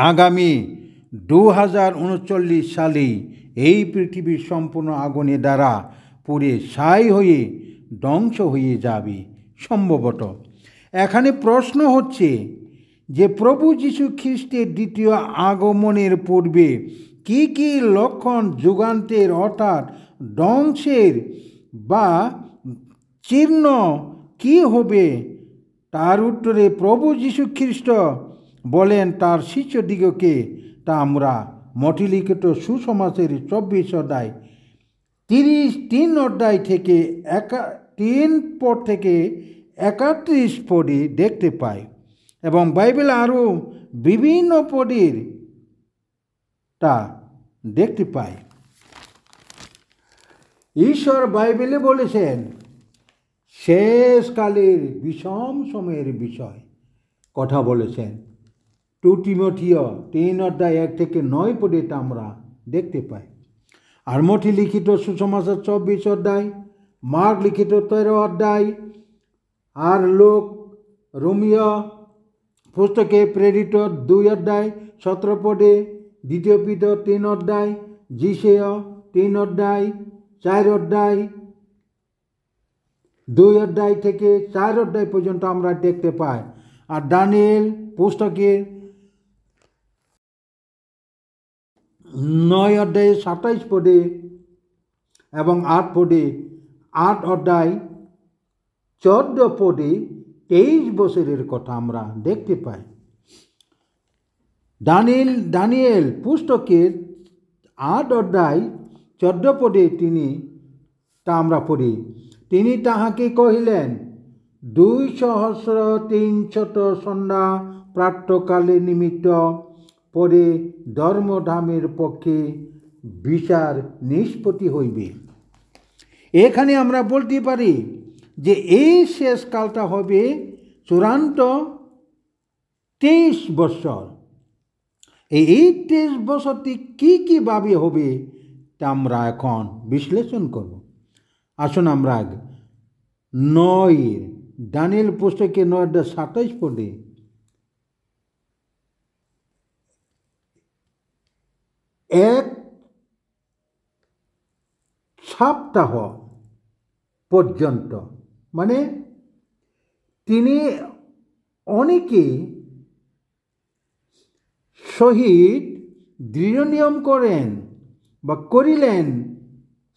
আগামী 2039 সালেই এই পৃথিবী সম্পূর্ণ আগুনের দ্বারা পুড়ে ছাই হয়ে ধ্বংস হয়ে যাবে সম্ভবত। এখানে প্রশ্ন হচ্ছে যে প্রভু যীশু খ্রিস্টের দ্বিতীয় আগমনের পূর্বে কি কি লক্ষণ যুগান্তের অর্থাৎ ধ্বংসের বা চিহ্ন কি হবে, তার উত্তরে প্রভু যীশু খ্রিস্ট বলেন তার শিষ্যদিগকে। তা আমরা মঠি লিখিত সুসমাচার 24 অধ্যায় 33 অধ্যায় থেকে 3 পদ থেকে 31 পদে দেখতে পাই এবং বাইবেল আরও বিভিন্ন পদের তা দেখতে পাই। ঈশ্বর বাইবেলে বলেছেন শেষকালের বিষম সময়ের বিষয় কথা বলেছেন। 2 তিমথিয় 3 অধ্যায় 1 থেকে 9 পদে তা আমরা দেখতে পাই। আর মঠি লিখিত সুসমাচার 24 অধ্যায়, মার্ক লিখিত 13 অধ্যায়, আর লোক রোমীয় পুস্তকে প্রেরিত 2 অধ্যায় 17 পদে, 2 পিতর 3 অধ্যায়, জিসেয় 3 অধ্যায় 4 অধ্যায় 2 অধ্যায় থেকে 4 অধ্যায় পর্যন্ত আমরা দেখতে পাই। আর দানিয়েল পুস্তকে 9 অধ্যায়ে 27 পদে এবং 8 পদে 8 অধ্যায় 14 পদে 23 বছরের কথা আমরা দেখতে পাই। দানিয়েল পুস্তকের 8 অধ্যায় 14 পদে তা আমরা পড়ি, তিনি তাহাকে কহিলেন 2,300 সন্ধ্যা প্রাতঃকালে নিমিত্ত পরে ধর্মধামের পক্ষে বিচার নিষ্পত্তি হইবে। এখানে আমরা বলতে পারি যে এই শেষকালটা হবে চূড়ান্ত 23 বছর। এই 23 বছরটি কীভাবে হবে তা আমরা এখন বিশ্লেষণ করব। আসুন আমরা দানিয়েল পুস্তকে 9:27 পদে এক সপ্তাহ পর্যন্ত, মানে তিনি অনেকে সহিত দৃঢ় নিয়ম করিলেন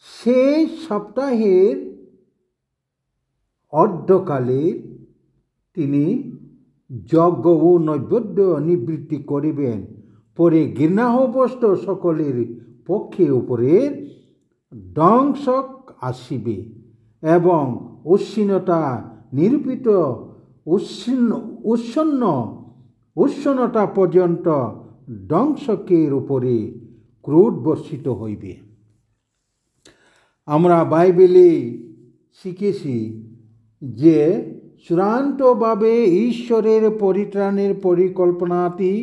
সেই সপ্তাহের অর্ধকালে তিনি যজ্ঞ ও নৈবেদ্য নিবৃত্তি করিবেন। পরে ঘৃণাহবস্ত সকলের পক্ষে উপরে ধ্বংস আসিবে এবং উচ্ছন্নতা নিরূপিত উচ্ছন্নতা পর্যন্ত ধ্বংসকের উপরে ক্রোধ বর্ষিত হইবে। আমরা বাইবেলে শিখেছি যে চূড়ান্তভাবে ঈশ্বরের পরিত্রাণের পরিকল্পনাটি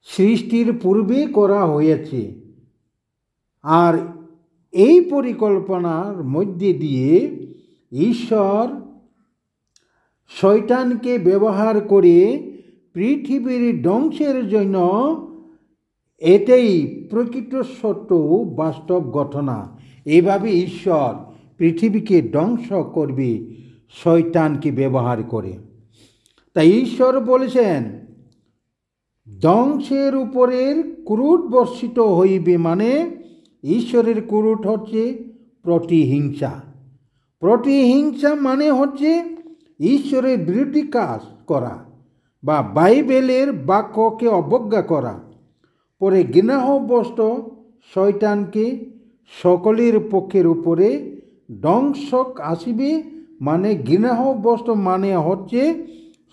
সৃষ্টির পূর্বে করা হয়েছে, আর এই পরিকল্পনার মধ্যে দিয়ে ঈশ্বর শয়তানকে ব্যবহার করে পৃথিবীর ধ্বংসের জন্য, এটাই প্রকৃত সত্য বাস্তব ঘটনা। এভাবে ঈশ্বর পৃথিবীকে ধ্বংস করবে শয়তানকে ব্যবহার করে। তাই ঈশ্বর বলেছেন ধ্বংসের উপরের ক্রোধ বর্ষিত হইবে, মানে ঈশ্বরের ক্রোধ হচ্ছে প্রতিহিংসা। প্রতিহিংসা মানে হচ্ছে ঈশ্বরের বিরোধী কাজ করা বা বাইবেলের বাক্যকে অবজ্ঞা করা। পরে ঘৃণাহবস্ত শয়তানকে সকলের পক্ষের উপরে ধ্বংস আসিবে, মানে ঘৃণাহবস্ত মানে হচ্ছে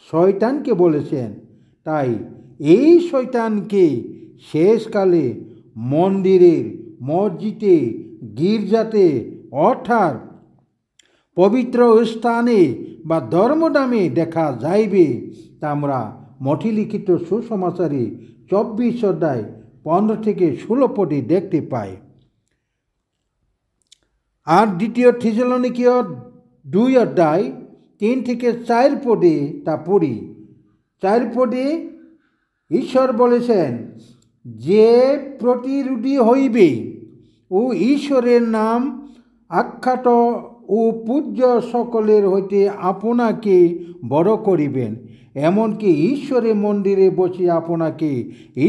শয়তানকে বলেছেন। তাই এই শয়তানকে শেষকালে মন্দিরের, মসজিদে, গির্জাতে অর্থাৎ পবিত্র স্থানে বা ধর্মধামে দেখা যাইবে। তা আমরা মঠে লিখিত সুসমাচারে 24 অধ্যায় 15 থেকে 16 পদে দেখতে পাই। আর দ্বিতীয় থেসেলনিকীয় 2 অধ্যায় 3 থেকে 4 পদে তা পড়ি। 4 পদে ঈশ্বর বলেছেন যে প্রতিরোধী হইবে ও ঈশ্বরের নাম আখ্যাত ও পূজ্য সকলের হইতে আপনাকে বড় করিবেন, এমনকি ঈশ্বরের মন্দিরে বসে আপনাকে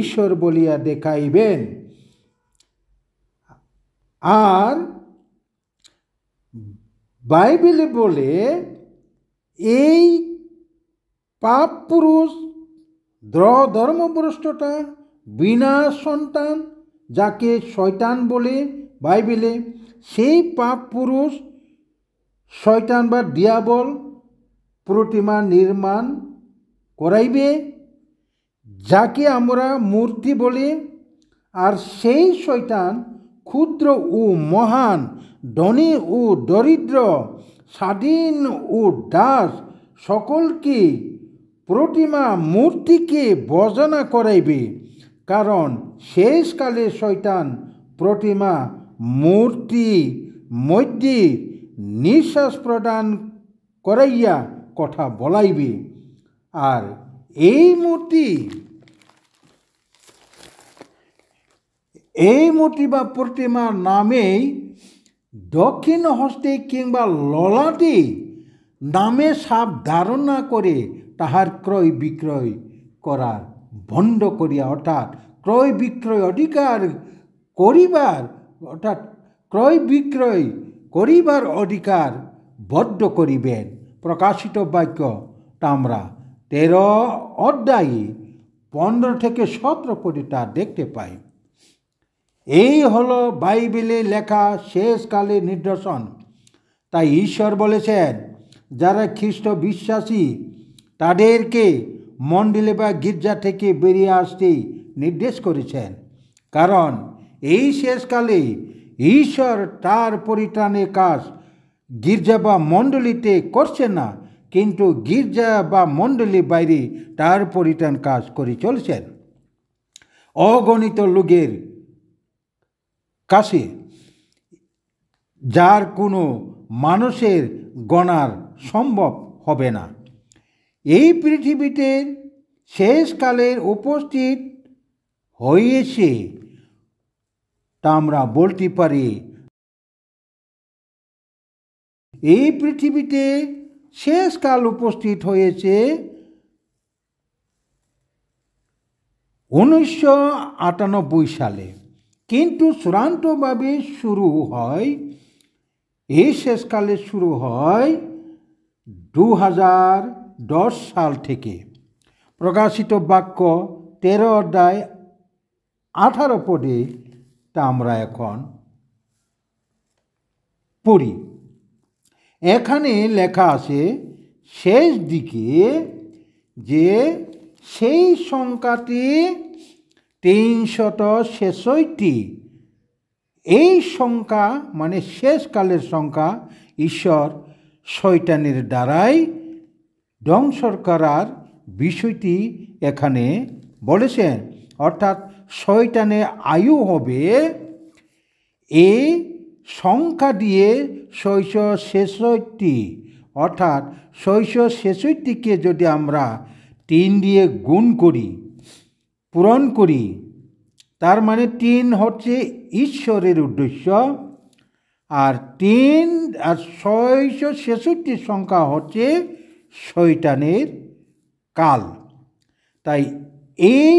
ঈশ্বর বলিয়া দেখাইবেন। আর বাইবেলে বলে এই পাপ পুরুষ, ধর্মভ্রষ্টতা, বিনা সন্তান, যাকে শয়তান বলে বাইবেলে, সেই পাপ পুরুষ শয়তান বা ডিয়াবল প্রতিমা নির্মাণ করাইবে, যাকে আমরা মূর্তি বলি। আর সেই শয়তান ক্ষুদ্র ও মহান, ধনী ও দরিদ্র, স্বাধীন ও দাস সকলকে প্রতিমা মূর্তিকে বর্জনা করাইবে। কারণ শেষকালে শয়তান প্রতিমা মূর্তি মধ্যে নিঃশ্বাস প্রদান করাইয়া কথা বলাইবে। আর এই মূর্তি বা প্রতিমার নামেই দক্ষিণ হস্তে কিংবা ললাটে নামে সাপ ধারণ না করে তাহার ক্রয় বিক্রয় করার বন্ধ করিয়া, অর্থাৎ ক্রয় বিক্রয় অধিকার করিবার, অর্থাৎ ক্রয় বিক্রয় করিবার অধিকার বদ্ধ করিবেন। প্রকাশিত বাক্যটা আমরা 13 অধ্যায়ে 15 থেকে 17 পদে তা দেখতে পাই। এই হলো বাইবেলে লেখা শেষকালের নিদর্শন। তাই ঈশ্বর বলেছেন যারা খ্রিস্ট বিশ্বাসী তাদেরকে মন্দিরে বা গির্জা থেকে বেরিয়ে আসতে নির্দেশ করেছেন। কারণ এই শেষকালে ঈশ্বর তার পরিত্রাণের কাজ গির্জা বা মণ্ডলীতে করছেন না, কিন্তু গির্জা বা মণ্ডলীর বাইরে তার পরিত্রাণ কাজ করে চলছেন অগণিত লোকের কাছে, যার কোনো মানুষের গণার সম্ভব হবে না। এই পৃথিবীতে শেষকালের উপস্থিত হয়েছে তা আমরা বলতে পারি। এই পৃথিবীতে শেষকাল উপস্থিত হয়েছে 1998 সালে, কিন্তু চূড়ান্তভাবে শুরু হয়, এই শেষকালে শুরু হয় 2010 সাল থেকে। প্রকাশিত বাক্য 13 অধ্যায় 18 পদে তা আমরা এখন পড়ি। এখানে লেখা আছে শেষ দিকে যে সেই সংখ্যাটি 366। এই সংখ্যা মানে শেষকালের সংখ্যা ঈশ্বর শয়তানের দ্বারাই ধ্বংস করার বিষয়টি এখানে বলেছেন। অর্থাৎ শয়তানের আয়ু হবে এই সংখ্যা দিয়ে 666। অর্থাৎ 666কে যদি আমরা 3 দিয়ে গুণ করি, পূরণ করি, তার মানে 3 হচ্ছে ঈশ্বরের উদ্দেশ্য, আর 666 সংখ্যা হচ্ছে শয়তানের কাল। তাই এই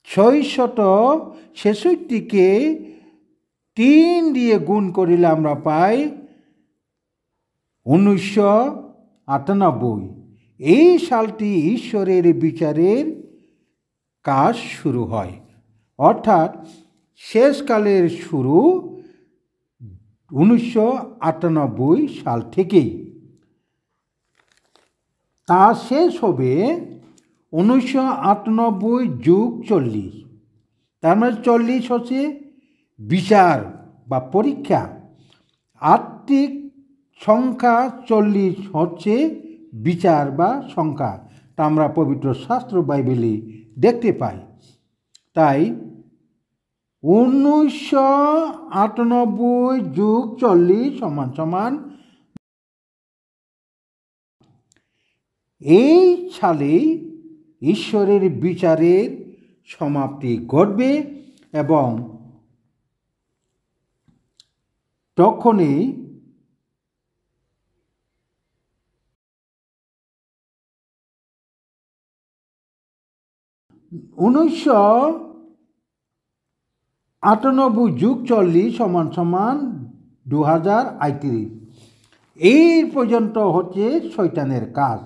666কে 3 দিয়ে গুণ করিলে আমরা পাই 1998। এই সালটি ঈশ্বরের বিচারের কাজ শুরু হয়, অর্থাৎ শেষকালের শুরু 1998 সাল থেকেই। তা শেষ হবে 1998 যোগ 40, তার মানে 40 হচ্ছে বিচার বা পরীক্ষা। 8টি সংখ্যা 40 হচ্ছে বিচার বা সংখ্যা, তা আমরা পবিত্র শাস্ত্র বাইবেলে দেখতে পাই। তাই 1998 যোগ 40 সমান সমান এই সালেই ঈশ্বরের বিচারের সমাপ্তি ঘটবে এবং তখনই উনিশশো 98 যোগ 40 সমান সমান 2038। এই পর্যন্ত হচ্ছে শয়তানের কাজ।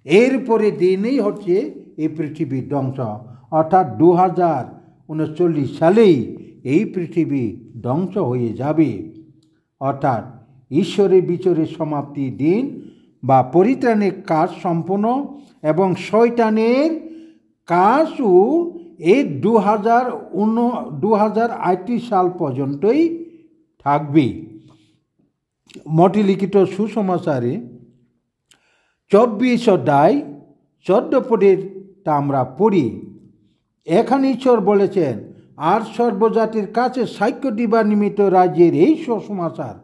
এরপরে দিনেই হচ্ছে এই পৃথিবীর ধ্বংস, অর্থাৎ 2039 সালেই এই পৃথিবী ধ্বংস হয়ে যাবে। অর্থাৎ ঈশ্বরের বিচারের সমাপ্তির দিন বা পরিত্রাণের কাজ সম্পূর্ণ এবং শয়তানের কাজও এই 2038 সাল পর্যন্তই থাকবে। মতে লিখিত সুসমাচারে 24 অধ্যায় 14 পদের তা আমরা পড়ি। এখানে ঈশ্বর বলেছেন, আর সর্বজাতির কাছে সাক্ষ্য দিবার নিমিত্ত রাজ্যের এই সুসমাচার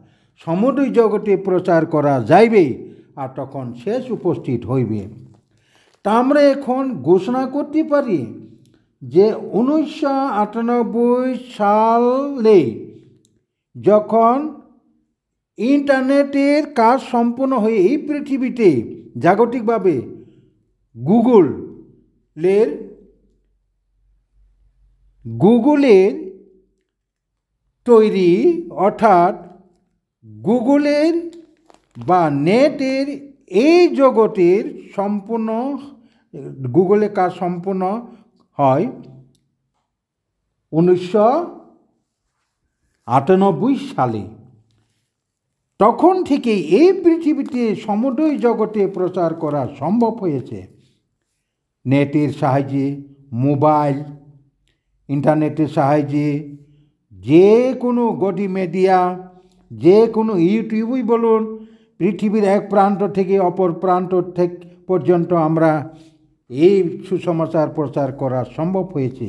সমগ্র জগতে প্রচার করা যাইবে, আর তখন শেষ উপস্থিত হইবে। তা আমরা এখন ঘোষণা করতে পারি যে 1998 সালে যখন ইন্টারনেটের কাজ সম্পূর্ণ হয়ে এই পৃথিবীতে জাগতিকভাবে গুগলের তৈরি, অর্থাৎ গুগলের বা নেটের এই জগতের সম্পূর্ণ গুগলের কাজ সম্পূর্ণ হয় 1998 সালে। তখন থেকে এই পৃথিবীতে সমগ্র জগতে প্রচার করা সম্ভব হয়েছে। নেটের সাহায্যে, মোবাইল ইন্টারনেটের সাহায্যে যে কোনো গদি মিডিয়া, যে কোনো ইউটিউবই বলুন, পৃথিবীর এক প্রান্ত থেকে অপর প্রান্ত পর্যন্ত আমরা এই সুসমাচার প্রচার করা সম্ভব হয়েছে।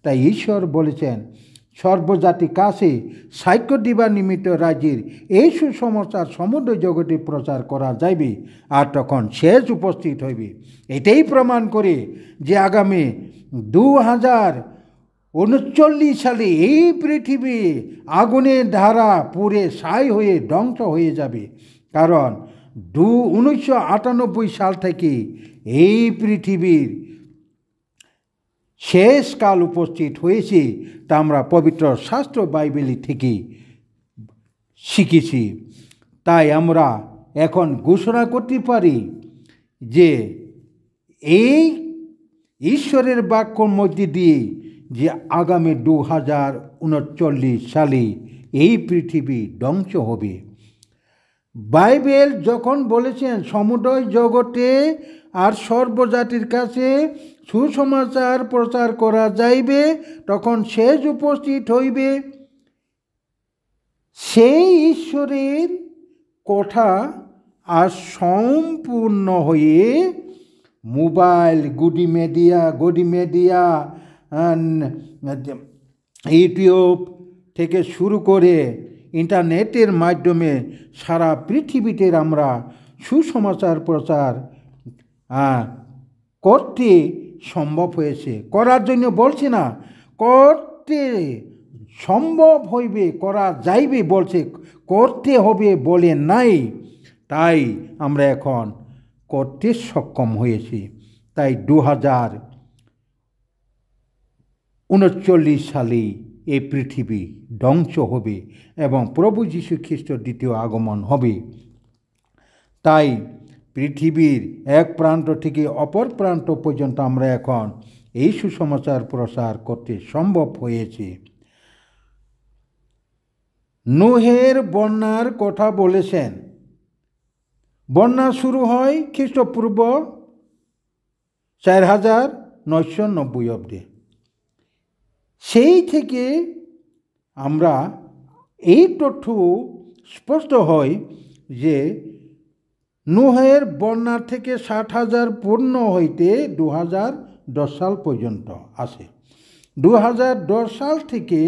তাই ঈশ্বর বলেছেন, সর্বজাতির কাছে সাক্ষ্য দিবার নিমিত্ত রাজ্যের এই সুসমাচার সমগ্র জগতে প্রচার করা যাইবে, আর তখন শেষ উপস্থিত হইবে। এটাই প্রমাণ করে যে আগামী 2039 সালে এই পৃথিবী আগুনের ধারা পুড়ে ছাই হয়ে ধ্বংস হয়ে যাবে। কারণ 1998 সাল থেকে এই পৃথিবীর শেষ কাল উপস্থিত হয়েছে, তা আমরা পবিত্র শাস্ত্র বাইবেল থেকে শিখেছি। তাই আমরা এখন ঘোষণা করতে পারি যে এই ঈশ্বরের বাক্যর মধ্যে দিয়ে যে আগামী 2039 সালে এই পৃথিবী ধ্বংস হবে। বাইবেল যখন বলেছেন সমুদয় জগতে আর সর্বজাতির কাছে সুসমাচার প্রচার করা যাইবে, তখন শেষ উপস্থিত হইবে, সেই ঈশ্বরের কথা আর সম্পূর্ণ হয়ে মোবাইল, গদি মিডিয়া, ইউটিউব থেকে শুরু করে ইন্টারনেটের মাধ্যমে সারা পৃথিবীতে আমরা সুসমাচার প্রচার করতে সম্ভব হয়েছে। করার জন্য বলছি না, করতে সম্ভব হইবে, করা যাইবে বলছে, করতে হবে বলে নাই। তাই আমরা এখন করতে সক্ষম হয়েছি। তাই 2039 সালে এই পৃথিবী ধ্বংস হবে এবং প্রভু যীশু খ্রিস্টের দ্বিতীয় আগমন হবে। তাই পৃথিবীর এক প্রান্ত থেকে অপর প্রান্ত পর্যন্ত আমরা এখন এই সুসমাচার প্রচার করতে সম্ভব হয়েছে। নোহের বন্যার কথা বলেছেন। বন্যা শুরু হয় খ্রিস্টপূর্ব 4990 অব্দে। সেই থেকে আমরা এই তথ্য স্পষ্ট হয় যে নুহের বন্যা থেকে 60,000 পূর্ণ হইতে 2010 সাল পর্যন্ত আসে। 2010 সাল থেকে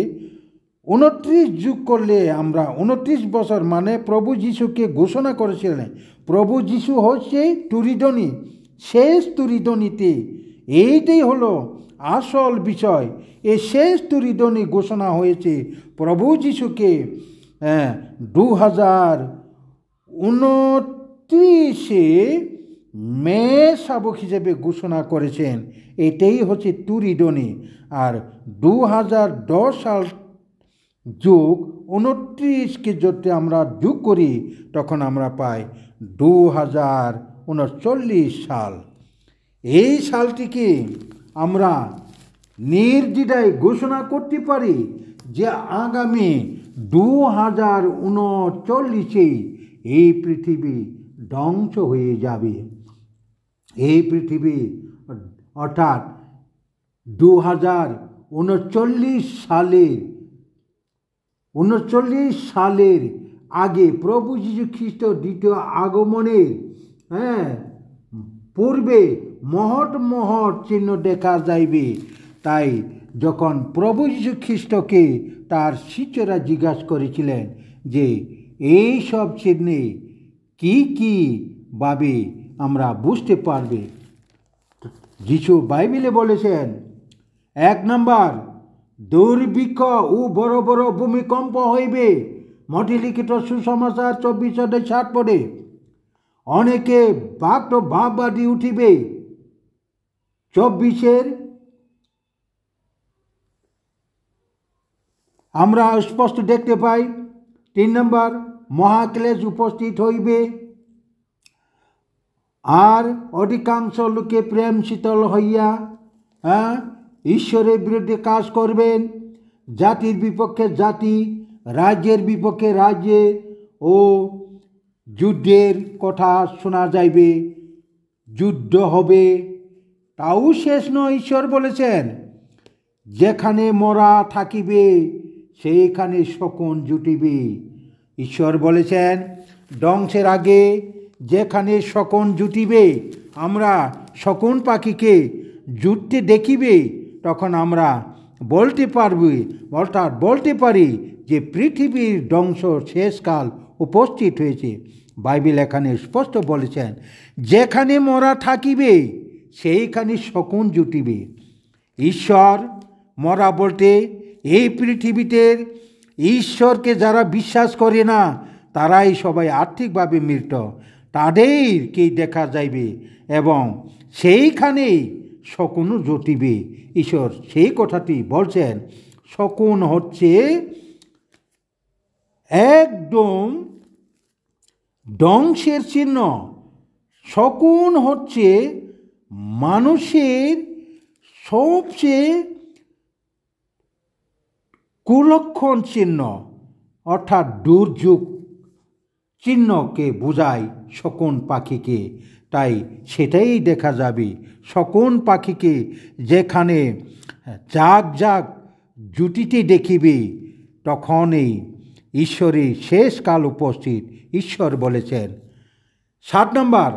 29 যুগ করলে আমরা 29 বছর, মানে প্রভু যিশুকে ঘোষণা করেছিলেন। প্রভু যিশু হচ্ছে তুরিদনি, শেষ তুরিদনিতে। এইটাই হলো আসল বিষয়। এই শেষ তুরিদনি ঘোষণা হয়েছে প্রভু যিশুকে 2029 মে শাবক হিসেবে ঘোষণা করেছেন। এটাই হচ্ছে তুরিদনি। আর 2010 সাল যোগ 29কে যদি আমরা যোগ করি তখন আমরা পাই 2039 সাল। এই সালটিকে আমরা নির্দ্বিধায় ঘোষণা করতে পারি যে আগামী 2039 এই পৃথিবী ধ্বংস হয়ে যাবে। এই পৃথিবী অর্থাৎ 2039 সালের আগে প্রভু যীশু খ্রিস্ট দ্বিতীয় আগমনের পূর্বে মহৎ চিহ্ন দেখা যাইবে। তাই যখন প্রভু যীশু খ্রিস্টকে তার শিষ্যরা জিজ্ঞাসা করেছিলেন যে এই সব চিহ্নে কি কি ভাবে আমরা বুঝতে পারবে, যীশু বাইবেলে বলেছেন, 1 নম্বর, দুর্ভিক্ষ ও বড় বড় ভূমিকম্প হইবে। মঠে লিখিত সুসমাচার 24:7 পড়ে। অনেকে ভাববাদী উঠিবে। 24 আমরা স্পষ্ট দেখতে পাই। 3 নম্বর, মহাক্লেশ উপস্থিত হইবে আর অধিকাংশ লোকে প্রেম শীতল হইয়া ঈশ্বরের বিরুদ্ধে কাজ করবেন। জাতির বিপক্ষে জাতি, রাজ্যের বিপক্ষে রাজ্যের ও যুদ্ধের কথা শোনা যাইবে। যুদ্ধ হবে। তাও শেষ নয়, ঈশ্বর বলেছেন, যেখানে মরা থাকিবে সেইখানে শকুন জুটিবে। ঈশ্বর বলেছেন ধ্বংসের আগে যেখানে শকুন জুটিবে, আমরা শকুন পাখিকে জুটতে দেখিবে, তখন আমরা বলতে পারি যে পৃথিবীর ধ্বংস শেষকাল উপস্থিত হয়েছে। বাইবেল এখানে স্পষ্ট বলেছেন, যেখানে মরা থাকিবে সেইখানে শকুন জুটিবে। ঈশ্বর মরা বলতে এই পৃথিবীতে ঈশ্বরকে যারা বিশ্বাস করে না তারাই সবাই আর্থিকভাবে মৃত, তাদেরকেই দেখা যাইবে এবং সেইখানেই শকুনও জুটিবে। ঈশ্বর সেই কথাটি বলছেন। শকুন হচ্ছে একদম ধ্বংসের চিহ্ন। শকুন হচ্ছে মানুষের সবচেয়ে কুলক্ষণ চিহ্ন, অর্থাৎ দুর্যোগ চিহ্নকে বোঝায় শকুন পাখিকে। তাই সেটাই দেখা যাবে। শকুন পাখিকে যেখানে জাগ জুটিতে দেখিবে তখনই ঈশ্বরের শেষকাল উপস্থিত। ঈশ্বর বলেছেন। 7 নম্বর,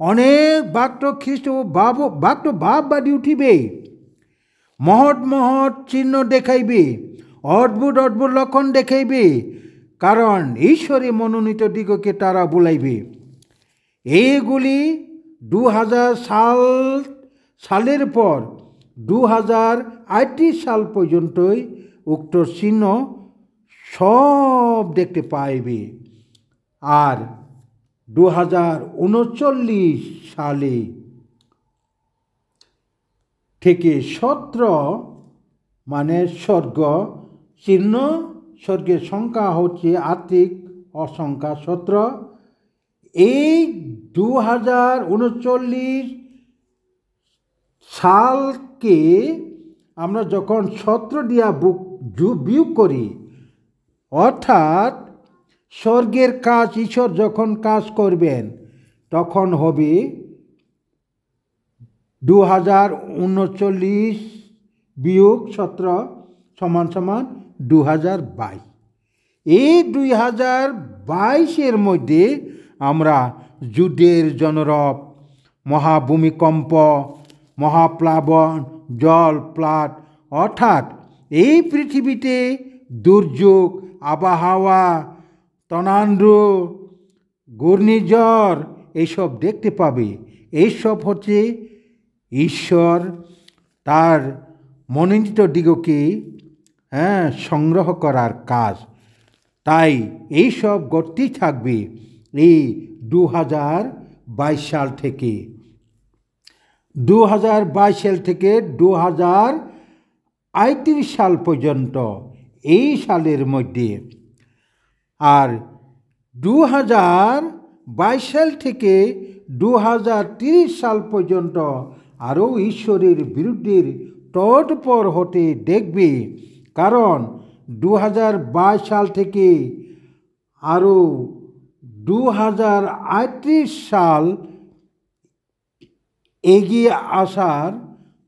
অনেক ভক্ত খ্রিস্ট ভাববাদী উঠিবে, মহৎ চিহ্ন দেখাইবে, অদ্ভুত লক্ষণ দেখাইবে, কারণ ঈশ্বরের মনোনীত দিগকে তারা বুলাইবে। এইগুলি 2000 সালের পর 2038 সাল পর্যন্তই উক্ত চিহ্ন সব দেখতে পাইবে। আর 2039 সালে থেকে 17 মানে স্বর্গ চিহ্ন, স্বর্গের সংখ্যা হচ্ছে আর্থিক অসংখ্যা 17। এই 2039 সালকে আমরা যখন 17 দিয়া বিয়োগ করি, অর্থাৎ স্বর্গের কাজ ঈশ্বর যখন কাজ করবেন তখন হবে 2039 বিয়োগ 17 সমান সমান 2022। এই 2022-এর মধ্যে আমরা যুদ্ধের জনরব, মহাভূমিকম্প, মহাপ্লাবন, জল প্লাট, অর্থাৎ এই পৃথিবীতে দুর্যোগ, আবহাওয়া, তনান্দ্র, ঘূর্ণিঝড় এইসব দেখতে পাবে। এইসব হচ্ছে ঈশ্বর তার মনোনীত দিগকে সংগ্রহ করার কাজ। তাই এইসব ঘটতেই থাকবে এই 2022 সাল থেকে। 2022 সাল থেকে 2038 সাল পর্যন্ত এই সালের মধ্যে। আর 2022 সাল থেকে 2030 সাল পর্যন্ত আরও ঈশ্বরের বিরুদ্ধে তৎপর হতে দেখবে। কারণ 2022 সাল থেকে আরও 2038 সাল এগিয়ে আসার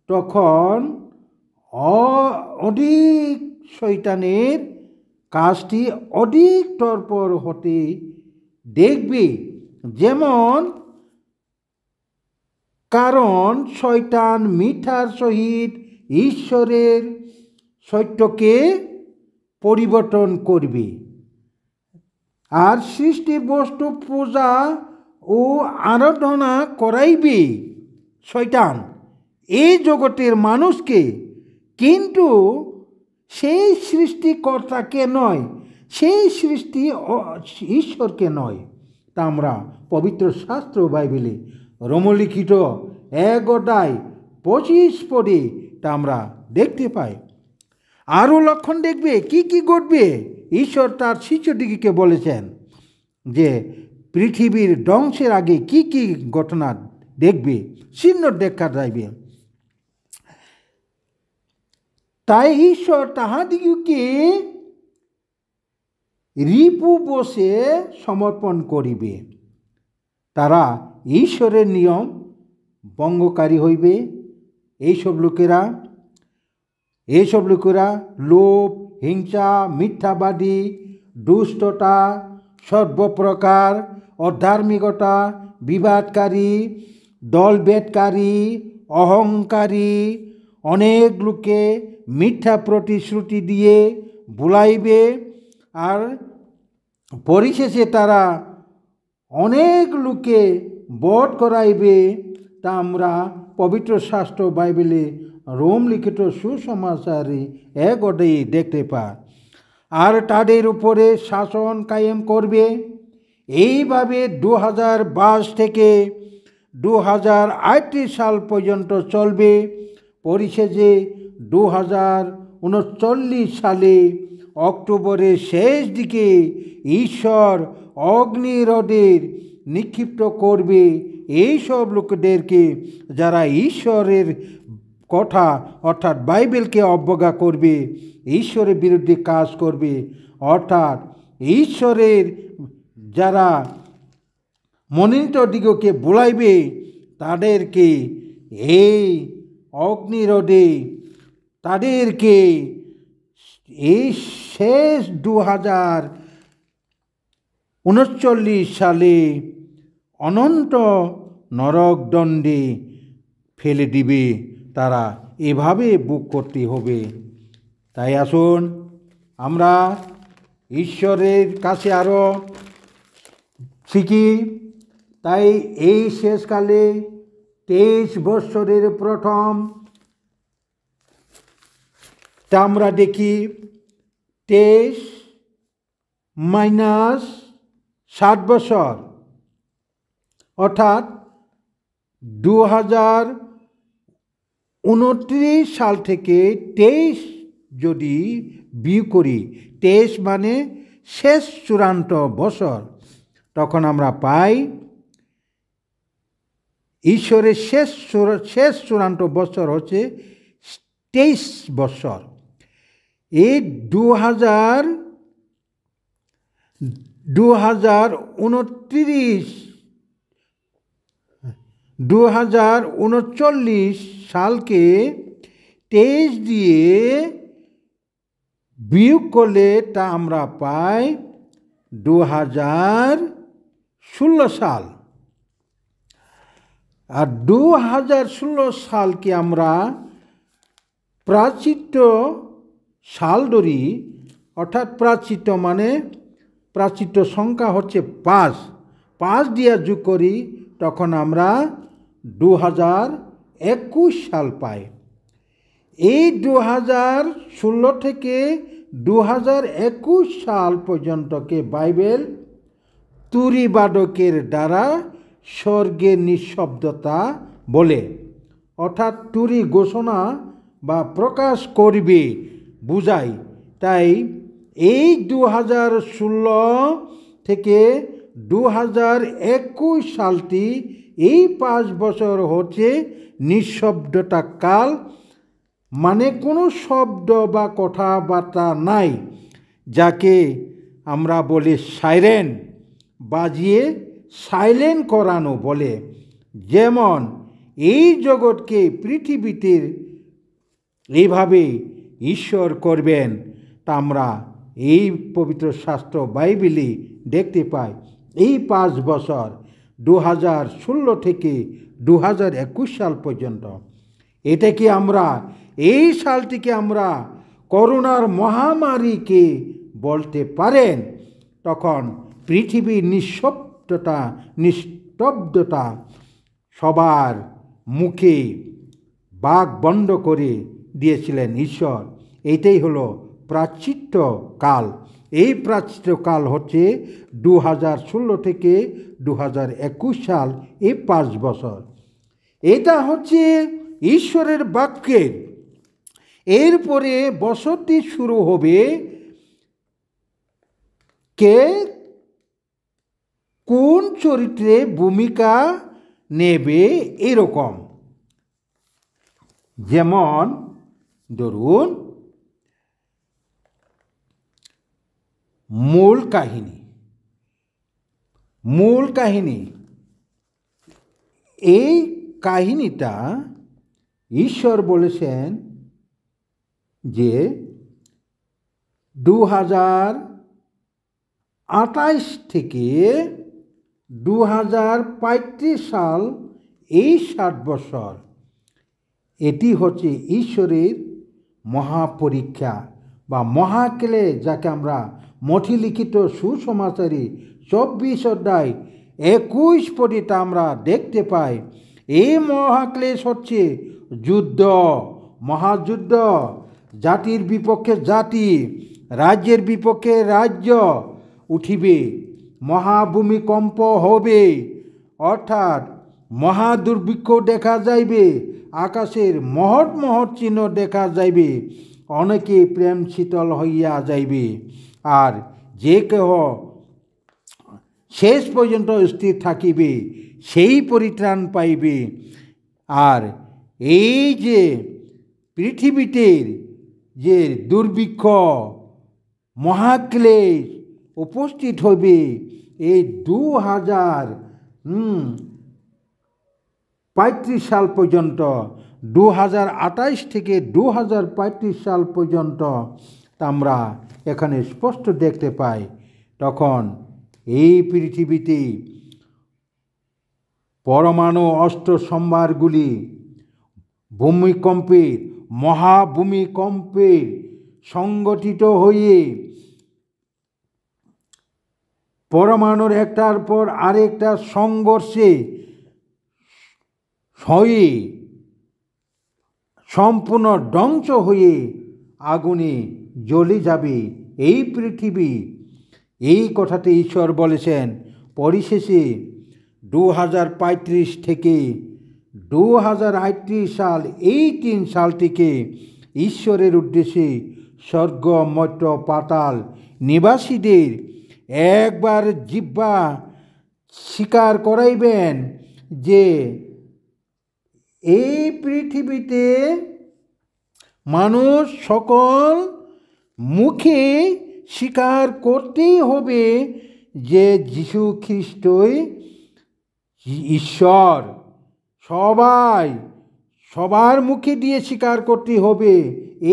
তখন অধিক শয়তানের কাজটি অধিক তৎপর হতে দেখবে। যেমন কারণ শয়তান মিথ্যার সহিত ঈশ্বরের সত্যকে পরিবর্তন করবে আর সৃষ্টি বস্তু পূজা ও আরাধনা করাইবে শয়তান এই জগতের মানুষকে, কিন্তু সেই সৃষ্টিকর্তাকে নয়, সেই সৃষ্টি ঈশ্বরকে নয়। তা আমরা পবিত্র শাস্ত্র বাইবেলে রোমলিখিত 1:25 পদে তা আমরা দেখতে পাই। আরও লক্ষণ দেখবে কি কি ঘটবে। ঈশ্বর তার শিষ্যদিগকে বলেছেন যে পৃথিবীর ধ্বংসের আগে কি কি ঘটনা দেখবে, চিহ্ন দেখা যাইবে। তাই ঈশ্বর তাহাদিগকে রিপু বসে সমর্পণ করিবে। তারা ঈশ্বরের নিয়ম ভঙ্গকারী হইবে। এইসব লোকেরা লোভ, হিংসা, মিথ্যাবাদী, দুষ্টতা, সর্বপ্রকার অধার্মিকতা, বিবাদকারী, দলভেদকারী, অহংকারী, অনেক লোকে মিথ্যা প্রতিশ্রুতি দিয়ে ভুলাইবে আর পরিশেষে তারা অনেক লোকে বধ করাইবে। তা আমরা পবিত্র শাস্ত্র বাইবেলে রোম লিখিত সুসমাচারে 1 দেখতে পাই। আর তাদের উপরে শাসন কায়েম করবে। এইভাবে 2022 থেকে 2038 সাল পর্যন্ত চলবে। পরিশেষে 2039 সালে অক্টোবরের শেষ দিকে ঈশ্বর অগ্নিরোধের নিক্ষিপ্ত করবে এইসব লোকদেরকে যারা ঈশ্বরের কথা অর্থাৎ বাইবেলকে অবজ্ঞা করবে, ঈশ্বরের বিরুদ্ধে কাজ করবে, অর্থাৎ ঈশ্বরের যারা মনোনীত দিগকে বুলাইবে তাদেরকে এই অগ্নিরোধে তাদেরকে এই শেষ 2039 সালে অনন্ত নরকদণ্ডে ফেলে দিবে। তারা এভাবে বুক করতে হবে। তাই আসুন আমরা ঈশ্বরের কাছে আরও শিখি। তাই এই শেষকালে 23 বৎসরের প্রথম তা আমরা দেখি 23 - 7 বছর অর্থাৎ 2029 সাল থেকে 23 যদি বিয়োগ করি, 23 মানে শেষ চূড়ান্ত বছর, তখন আমরা পাই ঈশ্বরের শেষ চূড়ান্ত বছর হচ্ছে 23 বছর। এই 2029 2039 সালকে 23 দিয়ে বিয়োগ করলে তা আমরা পাই 2016 সাল। আর 2016 সালকে আমরা প্রাচিত্য সাল ধরি, অর্থাৎ প্রাচিত্য মানে প্রাচিত্য সংখ্যা হচ্ছে 5 দিয়ে যোগ করি, তখন আমরা 2021 সাল পাই। এই 2016 থেকে 2021 সাল পর্যন্তকে বাইবেল তুরিবাদকের দ্বারা স্বর্গের নিঃশব্দতা বলে, অর্থাৎ তুরি ঘোষণা বা প্রকাশ করবে বুঝায়। তাই এই 2016 থেকে 2021 সালটি এই 5 বছর হচ্ছে নিঃশব্দতা কাল, মানে কোনো শব্দ বা কথাবার্তা নাই, যাকে আমরা বলি সাইরেন বাজিয়ে সাইলেন্ট করানো বলে। যেমন এই জগৎকে পৃথিবীতে এইভাবে ঈশ্বর করবেন, তা আমরা এই পবিত্র শাস্ত্র বাইবেলে দেখতে পাই। এই 5 বছর 2016 থেকে 2021 সাল পর্যন্ত, এটাকে আমরা এই সালটিকে আমরা করোনার মহামারীকে বলতে পারেন। তখন পৃথিবীর নিস্তব্ধতা সবার মুখে বাক বন্ধ করে দিয়েছিলেন ঈশ্বর। এইটাই হলো প্রাচিত্য কাল। এই প্রাচিত্য কাল হচ্ছে 2016 থেকে 2021 সাল, এই 5 বছর। এটা হচ্ছে ঈশ্বরের বাক্যের। এরপরে বছরটি শুরু হবে কে কোন চরিত্রে ভূমিকা নেবে এরকম। যেমন ধরুন মূল কাহিনী, এই কাহিনীটা ঈশ্বর বলেছেন যে 2028 থেকে 2035 সাল, এই 60 বছর, এটি হচ্ছে ঈশ্বরের মহাপরীক্ষা বা মহাক্লে, যাকে আমরা মথিলিখিত সুসমাচারী 24 অধ্যায় 21 পদে আমরা দেখতে পাই। এই মহাক্লেশ হচ্ছে যুদ্ধ, মহাযুদ্ধ, জাতির বিপক্ষে জাতি, রাজ্যের বিপক্ষে রাজ্য উঠিবে, মহাভূমিকম্প হবে, অর্থাৎ মহাদুর্ভিক্ষ দেখা যাইবে, আকাশের মহৎ মহৎ চিহ্ন দেখা যাইবে, অনেকে প্রেম শীতল হইয়া যাইবে, আর যে কেহ শেষ পর্যন্ত স্থির থাকিবে সেই পরিত্রাণ পাইবে। আর এই যে পৃথিবীতে যে দুর্ভিক্ষ মহাক্লেশ উপস্থিত হইবে, এই 2035 সাল পর্যন্ত, 2028 থেকে 2035 সাল পর্যন্ত আমরা এখানে স্পষ্ট দেখতে পাই। তখন এই পৃথিবীতে পরমাণু অস্ত্র সম্ভারগুলি মহাভূমিকম্পে সংগঠিত হয়ে পরমাণুর একটার পর আরেকটা সংঘর্ষে হয়ে সম্পূর্ণ ধ্বংস হয়ে আগুনে জ্বলে যাবে এই পৃথিবী। এই কথাটি ঈশ্বর বলেছেন। পরিশেষে 2035 থেকে 2038 সাল, এই 3 সালটিকে ঈশ্বরের উদ্দেশ্যে স্বর্গ মর্ত্য পাতাল নিবাসীদের একবার জিহ্বা স্বীকার করাইবেন যে এই পৃথিবীতে মানুষ সকল মুখে স্বীকার করতেই হবে যে যীশু খ্রিস্টই ঈশ্বর, সবার মুখে দিয়ে স্বীকার করতে হবে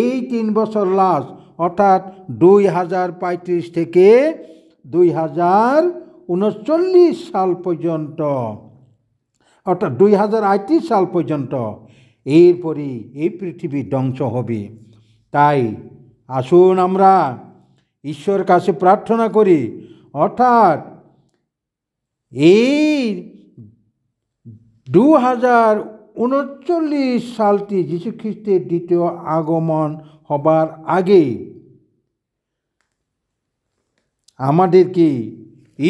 এই 3 বছর লাস্ট, অর্থাৎ 2035 থেকে 2039 সাল পর্যন্ত, অর্থাৎ 2038 সাল পর্যন্ত এরপরে এই পৃথিবী ধ্বংস হবে। তাই আসুন আমরা ঈশ্বরের কাছে প্রার্থনা করি, অর্থাৎ এই 2039 সালটি যীশুখ্রিস্টের দ্বিতীয় আগমন হবার আগে আমাদেরকে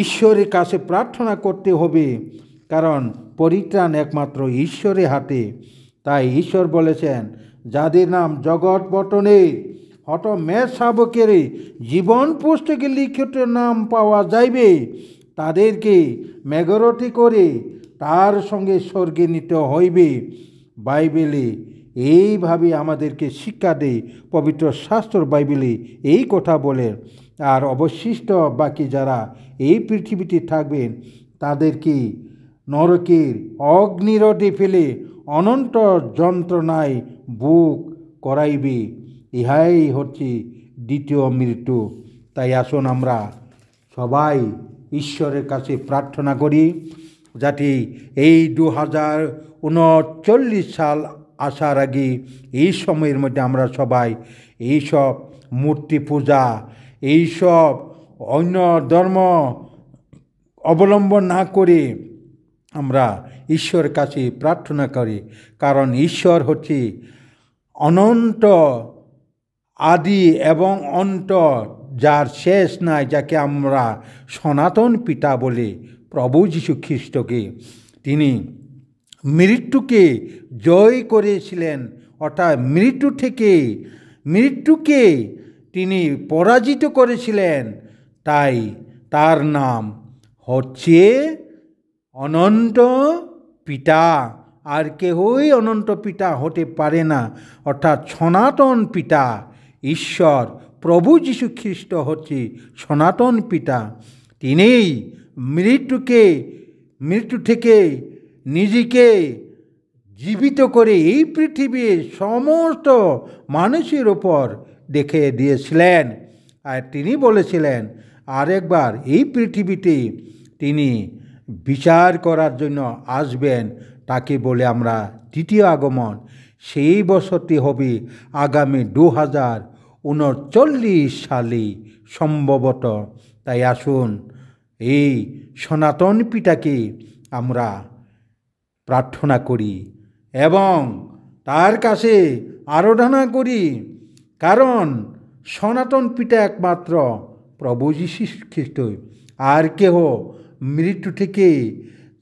ঈশ্বরের কাছে প্রার্থনা করতে হবে, কারণ পরিত্রাণ একমাত্র ঈশ্বরের হাতে। তাই ঈশ্বর বলেছেন, যাদের নাম জগৎ পতনে হত মেষ শাবকের জীবন পুস্তকে লিখিত নাম পাওয়া যাইবে, তাদেরকে মেঘরথে করে তার সঙ্গে স্বর্গে নিতে হইবে। বাইবেলে এইভাবে আমাদেরকে শিক্ষা দেয়, পবিত্র শাস্ত্র বাইবেলে এই কথা বলে। আর অবশিষ্ট বাকি যারা এই পৃথিবীতে থাকবেন তাদেরকে নরকের অগ্নিরথে ফেলে অনন্ত যন্ত্রণায় বুক করাইবে। ইহাই হচ্ছে দ্বিতীয় মৃত্যু। তাই আসুন আমরা সবাই ঈশ্বরের কাছে প্রার্থনা করি, যাতে এই 2039 সাল আসার আগে এই সময়ের মধ্যে আমরা সবাই এইসব মূর্তি পূজা, এইসব অন্য ধর্ম অবলম্বন না করে আমরা ঈশ্বরের কাছে প্রার্থনা করি। কারণ ঈশ্বর হচ্ছে অনন্ত, আদি এবং অন্ত, যার শেষ নাই, যাকে আমরা সনাতন পিতা বলে, প্রভু যীশু খ্রিস্টকে তিনি মৃত্যুকে জয় করেছিলেন, অর্থাৎ মৃত্যুকে তিনি পরাজিত করেছিলেন। তাই তার নাম হচ্ছে অনন্ত পিতা। আর কেহই অনন্ত পিতা হতে পারে না, অর্থাৎ সনাতন পিতা ঈশ্বর প্রভু যীশু খ্রিস্ট হচ্ছে সনাতন পিতা। তিনিই মৃত্যু থেকে নিজেকে জীবিত করে এই পৃথিবীর সমস্ত মানুষের ওপর দেখে দিয়েছিলেন। আর তিনি বলেছিলেন আরেকবার এই পৃথিবীতে তিনি বিচার করার জন্য আসবেন, তাকে বলে আমরা দ্বিতীয় আগমন। সেই বছরটি হবে আগামী 2039 সালে সম্ভবত। তাই আসুন এই সনাতন পিতাকে আমরা প্রার্থনা করি এবং তার কাছে আরাধনা করি, কারণ সনাতন পিতা একমাত্র প্রভু যীশু খ্রিস্ট। আর কেহ মৃত্যু থেকে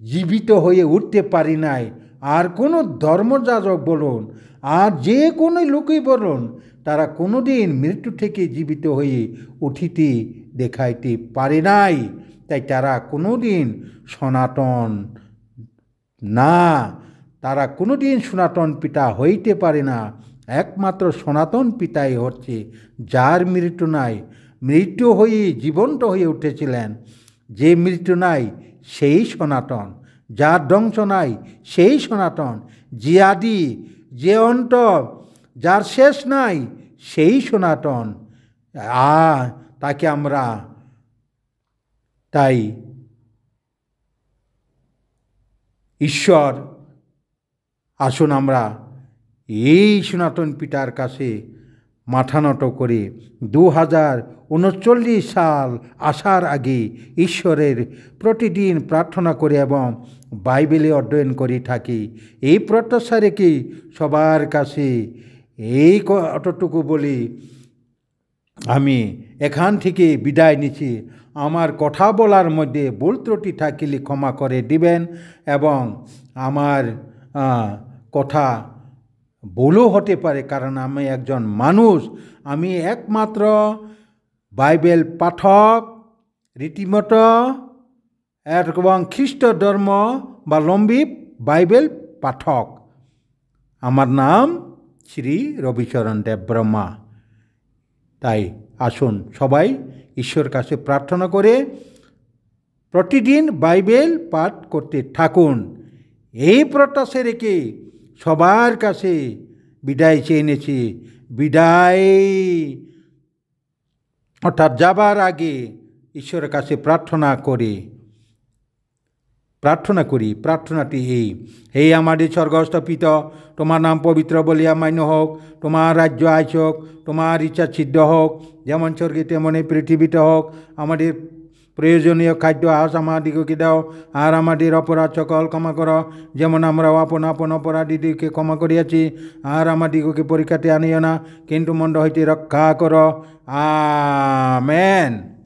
জীবিত হয়ে উঠতে পারি নাই। আর কোনো ধর্মযাজক বলুন আর যে কোনো লোকই বলুন, তারা কোনো দিন মৃত্যু থেকে জীবিত হয়ে উঠিতে দেখাইতে পারে নাই। তাই তারা কোনো দিন সনাতন না, তারা কোনো দিন সনাতন পিতা হইতে পারে না। একমাত্র সনাতন পিতাই হচ্ছে যার মৃত্যু নাই, মৃত্যু হয়ে জীবন্ত হয়ে উঠেছিলেন। যে মৃত্যু নাই সেই সনাতন, যার ধ্বংস নাই সেই সনাতন, যে আদি যে অন্ত, যার শেষ নাই সেই সনাতন। তাকে আমরা তাই ঈশ্বর, আসুন আমরা এই সনাতন পিতার কাছে মাথা নত করে 2039 সাল আসার আগে ঈশ্বরের প্রতিদিন প্রার্থনা করে এবং বাইবেলে অধ্যয়ন করে থাকি। এই প্রত্যাশা রেখে সবার কাছে এই কতটুকু বলি, আমি এখান থেকে বিদায় নিচ্ছি। আমার কথা বলার মধ্যে ভুল ত্রুটি থাকিলে ক্ষমা করে দিবেন এবং আমার কথা ভুলও হতে পারে, কারণ আমি একজন মানুষ। আমি একমাত্র বাইবেল পাঠক, রীতিমতো এবং খ্রিস্ট ধর্ম বাবলম্বী বাইবেল পাঠক। আমার নাম শ্রী রবিচরণ দেব ব্রহ্মা। তাই আসুন সবাই ঈশ্বর কাছে প্রার্থনা করে প্রতিদিন বাইবেল পাঠ করতে থাকুন। এই প্রত্যাশা রেখে সবার কাছে বিদায় চেয়ে এনেছি। বিদায় অর্থাৎ যাবার আগে ঈশ্বরের কাছে প্রার্থনা করি। প্রার্থনাটি এই আমাদের স্বর্গস্থ পিতা, তোমার নাম পবিত্র বলিয়া মান্য হোক, তোমার রাজ্য আইসক, তোমার ইচ্ছা সিদ্ধ হোক, যেমন স্বর্গে তেমনি পৃথিবীতে হোক। আমাদের প্রয়োজনীয় খাদ্য আজ আমাদিগকে দাও, আর আমাদের অপরাধ সকল ক্ষমা করো, যেমন আমরাও আপন আপন অপরাধীদেরকে ক্ষমা করিয়াছি। আর আমাদিগকে পরীক্ষাতে আনিও না, কিন্তু মন্দ হইতে রক্ষা করো। আমেন।